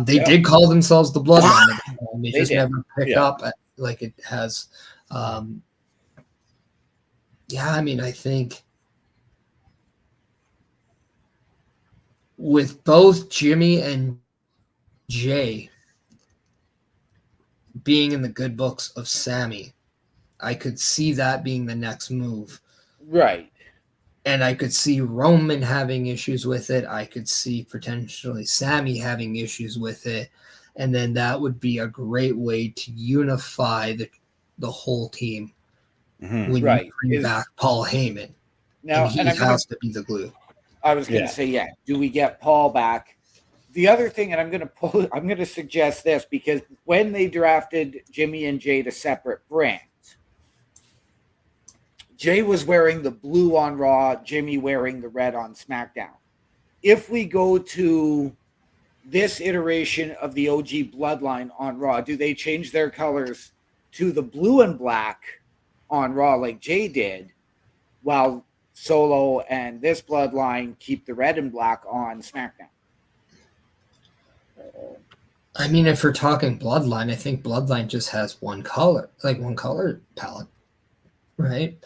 They did call themselves the Bloodline. They just did. never picked up like it has. I mean, I think with both Jimmy and Jey being in the good books of Sammy, I could see that being the next move. Right. And I could see Roman having issues with it. I could see potentially Sammy having issues with it. And then that would be a great way to unify the whole team when you bring back Paul Heyman. Now, and he has to be the glue. I was going to say, do we get Paul back? The other thing, and I'm going to suggest this, because when they drafted Jimmy and Jey to separate brands, Jey was wearing the blue on Raw, Jimmy wearing the red on SmackDown. If we go to this iteration of the OG Bloodline on Raw, do they change their colors to the blue and black on Raw like Jey did, while Solo and this Bloodline keep the red and black on SmackDown? I mean, if we're talking Bloodline, I think Bloodline just has one color palette, right?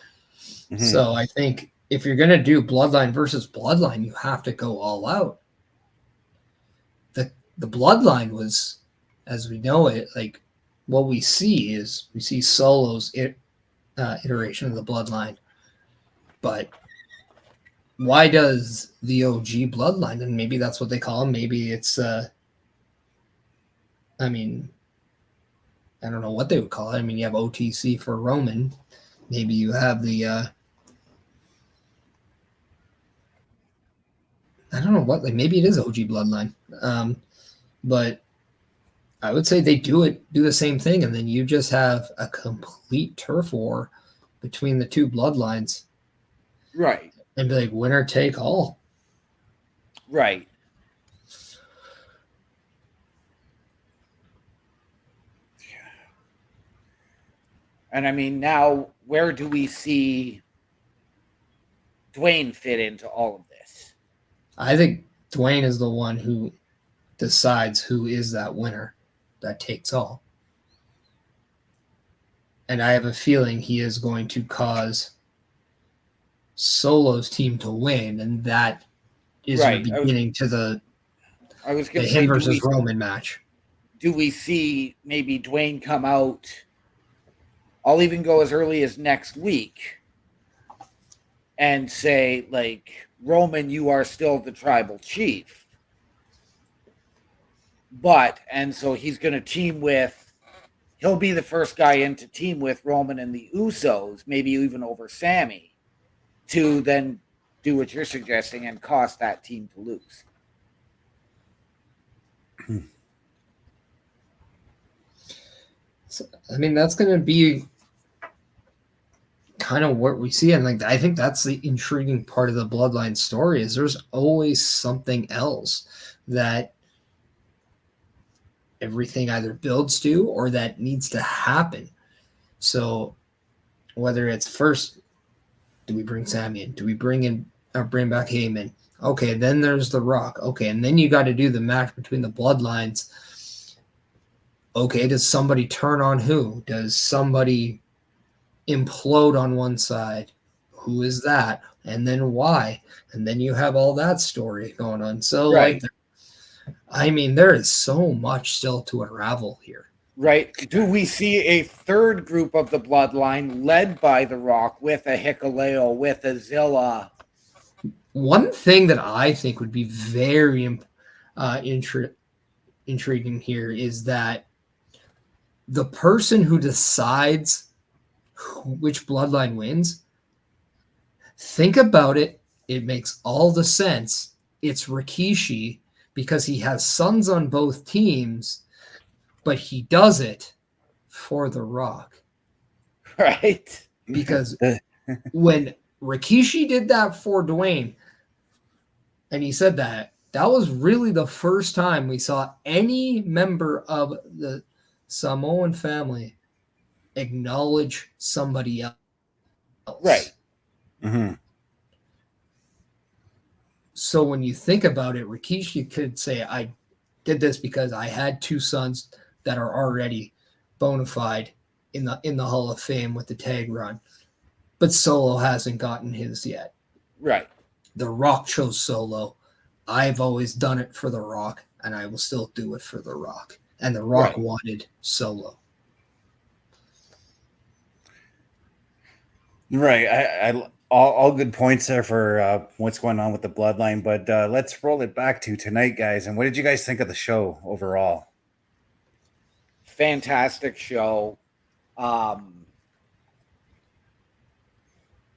Mm-hmm. So I think if you're going to do Bloodline versus Bloodline, you have to go all out. The Bloodline was, as we know it, like what we see Solo's iteration of the Bloodline. But why does the OG Bloodline, and maybe that's what they call them, maybe it's I mean, I don't know what they would call it. I mean, you have OTC for Roman. Maybe you have the I don't know what, like maybe it is OG Bloodline. But I would say they do the same thing, and then you just have a complete turf war between the two bloodlines. Right. And be like, winner take all. Right. And I mean, now where do we see Dwayne fit into all of this? I think Dwayne is the one who decides who is that winner that takes all. And I have a feeling he is going to cause Solo's team to win, and that is the beginning to the him versus Roman match. Do we see maybe Dwayne come out? I'll even go as early as next week and say, like, Roman, you are still the tribal chief. And so he's going to team with, he'll be the first guy in to team with Roman and the Usos, maybe even over Sammy, to then do what you're suggesting and cost that team to lose. So, I mean, that's going to be kind of what we see. And like, I think that's the intriguing part of the Bloodline story, is there's always something else that everything either builds to or that needs to happen. So whether it's first, do we bring Sammy in? Do we bring back Heyman? Okay, then there's The Rock. Okay, and then you got to do the match between the bloodlines. Okay, does somebody turn on who? Does somebody implode on one side? Who is that? And then why? And then you have all that story going on. So, like, I mean, there is so much still to unravel here. Right. Do we see a third group of the bloodline led by The Rock with a Hikuleo, with a Zilla? One thing that I think would be very intriguing here is that the person who decides which bloodline wins, think about it. It makes all the sense. It's Rikishi, because he has sons on both teams, but he does it for The Rock. Right. Because when Rikishi did that for Dwayne, and he said that was really the first time we saw any member of the Samoan family acknowledge somebody else. Right. Mm-hmm. So when you think about it, Rikishi could say, I did this because I had two sons that are already bona fide in the Hall of Fame with the tag run. But Solo hasn't gotten his yet. Right. The Rock chose Solo. I've always done it for The Rock, and I will still do it for The Rock. And The Rock wanted Solo. Right. I all good points there for what's going on with the Bloodline, but let's roll it back to tonight, guys. And what did you guys think of the show overall? Fantastic show.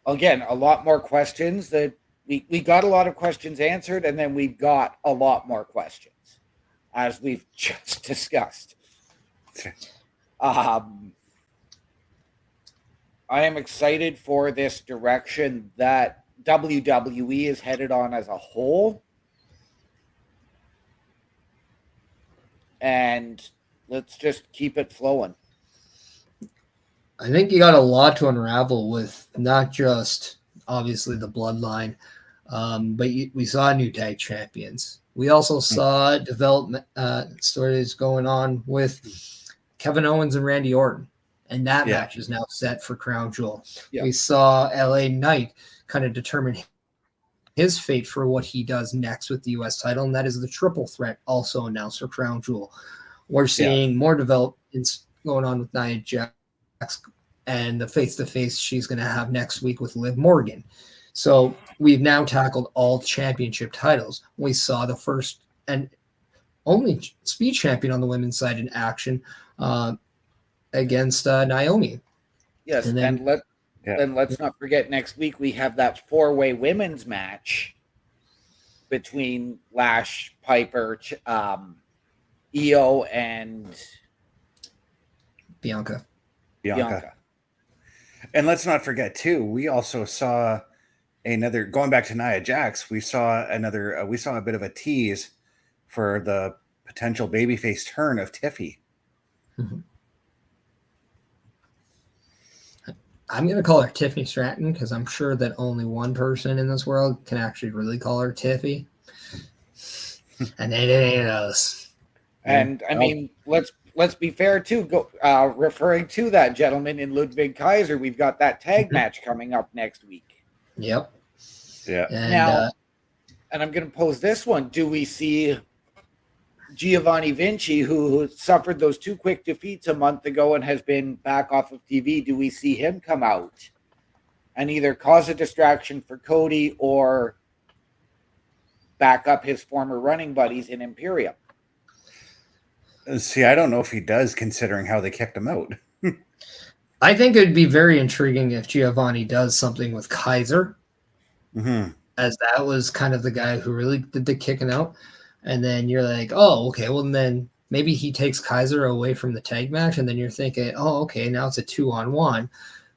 Again, a lot more questions that we got a lot of questions answered, and then we've got a lot more questions, as we've just discussed. I am excited for this direction that WWE is headed on as a whole. And let's just keep it flowing. I think you got a lot to unravel with not just, obviously, the Bloodline, but we saw new tag champions. We also saw development stories going on with Kevin Owens and Randy Orton. And that match is now set for Crown Jewel. Yeah. We saw LA Knight kind of determine his fate for what he does next with the U.S. title, and that is the triple threat also announced for Crown Jewel. We're seeing more developments going on with Nia Jax and the face-to-face she's going to have next week with Liv Morgan. So we've now tackled all championship titles. We saw the first and only speed champion on the women's side in action, against Naomi. Yes, and let's not forget next week we have that four-way women's match between Lash, Piper, Io, and Bianca. And let's not forget too, we also saw another, going back to Nia Jax, we saw a bit of a tease for the potential babyface turn of Tiffy. Mm-hmm. I'm going to call her Tiffany Stratton because I'm sure that only one person in this world can actually really call her Tiffy. And it ain't us. And I mean, let's be fair too. Referring to that gentleman in Ludwig Kaiser, we've got that tag match coming up next week. Yep. Yeah. And I'm going to pose this one. Do we see Giovanni Vinci, who suffered those two quick defeats a month ago and has been back off of TV, do we see him come out and either cause a distraction for Cody or back up his former running buddies in Imperium? See, I don't know if he does, considering how they kicked him out. I think it'd be very intriguing if Giovanni does something with Kaiser, as that was kind of the guy who really did the kicking out. And then you're like, oh, okay, well, then maybe he takes Kaiser away from the tag match. And then you're thinking, oh, okay, now it's a 2-on-1.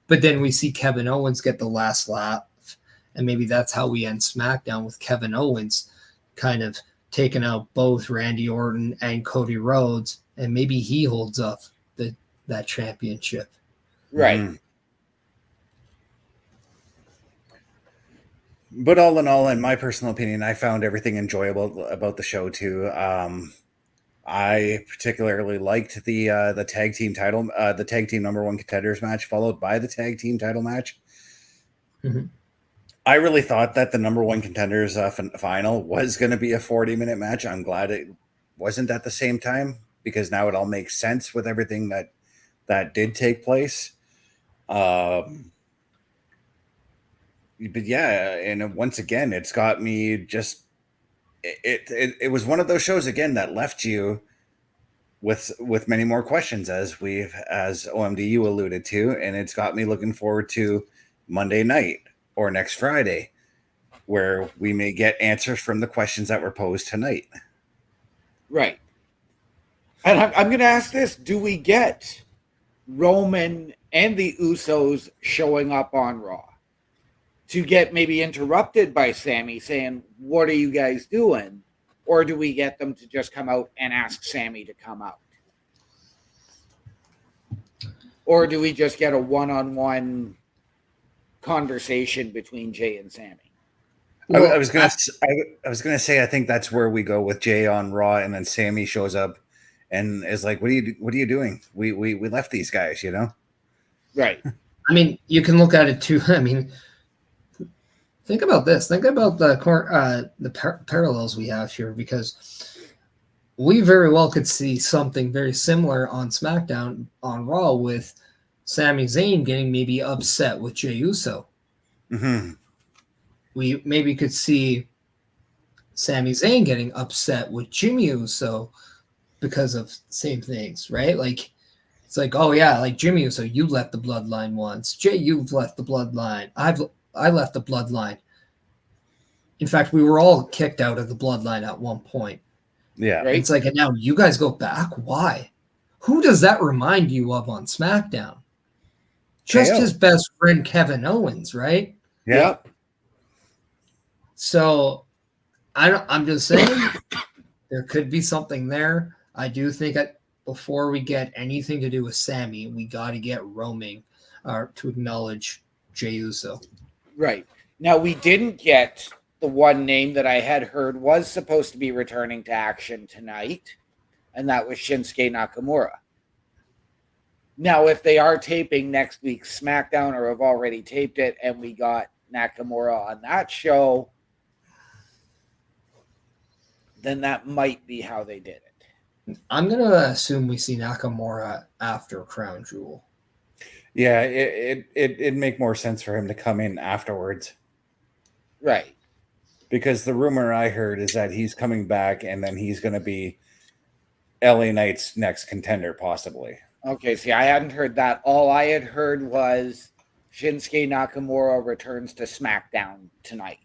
But then we see Kevin Owens get the last laugh. And maybe that's how we end SmackDown, with Kevin Owens kind of taking out both Randy Orton and Cody Rhodes. And maybe he holds up that championship. Right. But all in all, in my personal opinion, I found everything enjoyable about the show too. I particularly liked the tag team title, the tag team number one contenders match, followed by the tag team title match. Mm-hmm. I really thought that the number one contenders final was going to be a 40-minute match. I'm glad it wasn't at the same time, because now it all makes sense with everything that did take place. But yeah, and once again, it's got me just it was one of those shows again that left you with many more questions, as OMDU alluded to, and it's got me looking forward to Monday night or next Friday, where we may get answers from the questions that were posed tonight. Right. And I'm going to ask this: do we get Roman and the Usos showing up on Raw to get maybe interrupted by Sammy saying, what are you guys doing? Or do we get them to just come out and ask Sammy to come out? Or do we just get a one-on-one conversation between Jey and Sammy? I was gonna say I think that's where we go with Jey on Raw, and then Sammy shows up and is like, "What are you doing? We left these guys, you know." Right. I mean, you can look at it too. I mean, think about this. Think about the parallels we have here, because we very well could see something very similar on SmackDown on Raw with Sami Zayn getting maybe upset with Jey Uso. Mm-hmm. We maybe could see Sami Zayn getting upset with Jimmy Uso because of same things, right? Like, it's like, oh yeah, like Jimmy Uso, you left the bloodline once. Jey, you've left the bloodline. I left the bloodline. In fact, we were all kicked out of the bloodline at one point. Yeah. Right. It's like, and now you guys go back? Why? Who does that remind you of on SmackDown? Just his best friend, Kevin Owens, right? Yeah. So I'm just saying there could be something there. I do think that before we get anything to do with Sammy, we got to get roaming to acknowledge Jey Uso. Right. Now, we didn't get the one name that I had heard was supposed to be returning to action tonight, and that was Shinsuke Nakamura. Now, if they are taping next week's SmackDown or have already taped it and we got Nakamura on that show, then that might be how they did it. I'm going to assume we see Nakamura after Crown Jewel. Yeah, it'd make more sense for him to come in afterwards. Right. Because the rumor I heard is that he's coming back and then he's going to be LA Knight's next contender, possibly. Okay, see, I hadn't heard that. All I had heard was Shinsuke Nakamura returns to SmackDown tonight.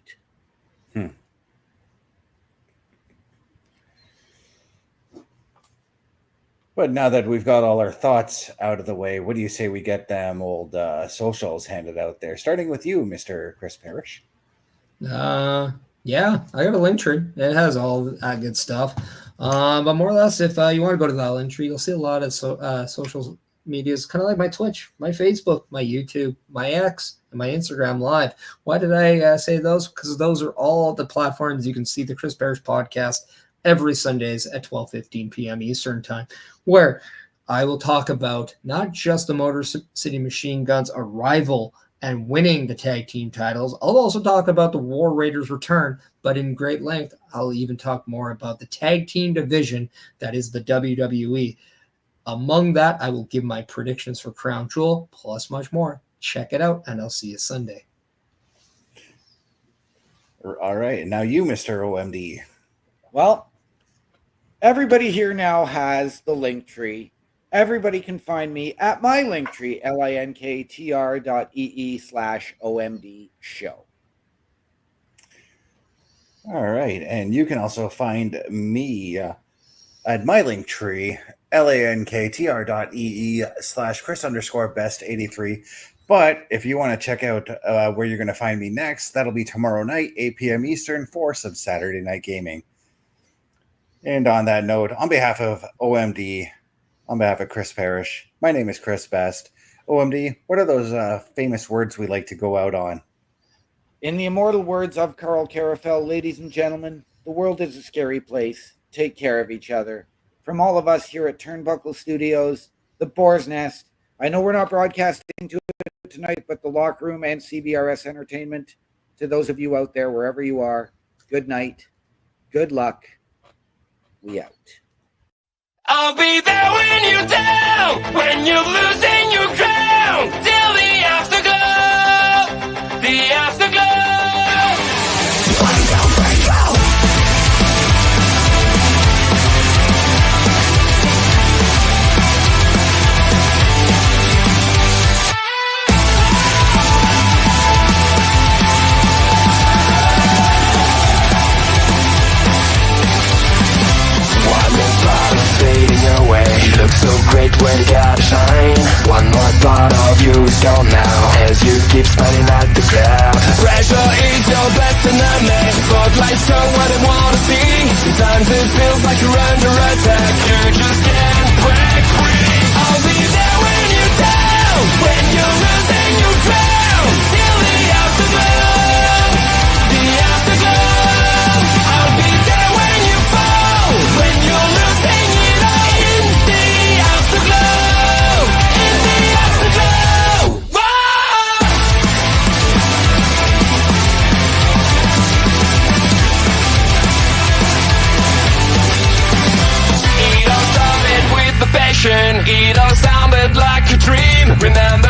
But now that we've got all our thoughts out of the way, what do you say we get them old socials handed out there? Starting with you, Mr. Chris Parrish. Yeah, I got a link tree. It has all that good stuff. But more or less, if you want to go to that link tree, you'll see a lot of social medias, kind of like my Twitch, my Facebook, my YouTube, my X, and my Instagram Live. Why did I say those? Because those are all the platforms you can see the Chris Parrish podcast every Sundays at 12:15 p.m. Eastern Time, where I will talk about not just the Motor City Machine Guns' arrival and winning the tag team titles. I'll also talk about the War Raiders' return, but in great length. I'll even talk more about the tag team division that is the WWE. Among that, I will give my predictions for Crown Jewel, plus much more. Check it out, and I'll see you Sunday. All right. Now you, Mr. OMD. Well, everybody here now has the link tree. Everybody can find me at my link tree, linktr.ee/OMD show. All right. And you can also find me at my link tree, linktr.ee/Chris_best83. But if you want to check out where you're going to find me next, that'll be tomorrow night, 8 p.m. Eastern, for some Saturday Night Gaming. And on that note, on behalf of OMD, on behalf of Chris Parrish, my name is Chris Best. OMD, what are those famous words we like to go out on? In the immortal words of Carl Carafel, ladies and gentlemen, the world is a scary place. Take care of each other. From all of us here at Turnbuckle Studios, the Boar's Nest, I know we're not broadcasting to it tonight, but the Locker Room and CBRS Entertainment, to those of you out there, wherever you are, good night, good luck, we out. I'll be there when you're down, when you're losing your crown, till the afterglow, the afterglow. Fading away, you look so great when you gotta shine. One more thought of you's gone now, as you keep smiling at the crowd. Pressure is your best enemy, spotlights show what they wanna see. Sometimes it feels like you're under attack, you just can't break free. I'll be there when you're down, when you're losing your crown, till the afterglow, the afterglow. dream. Remember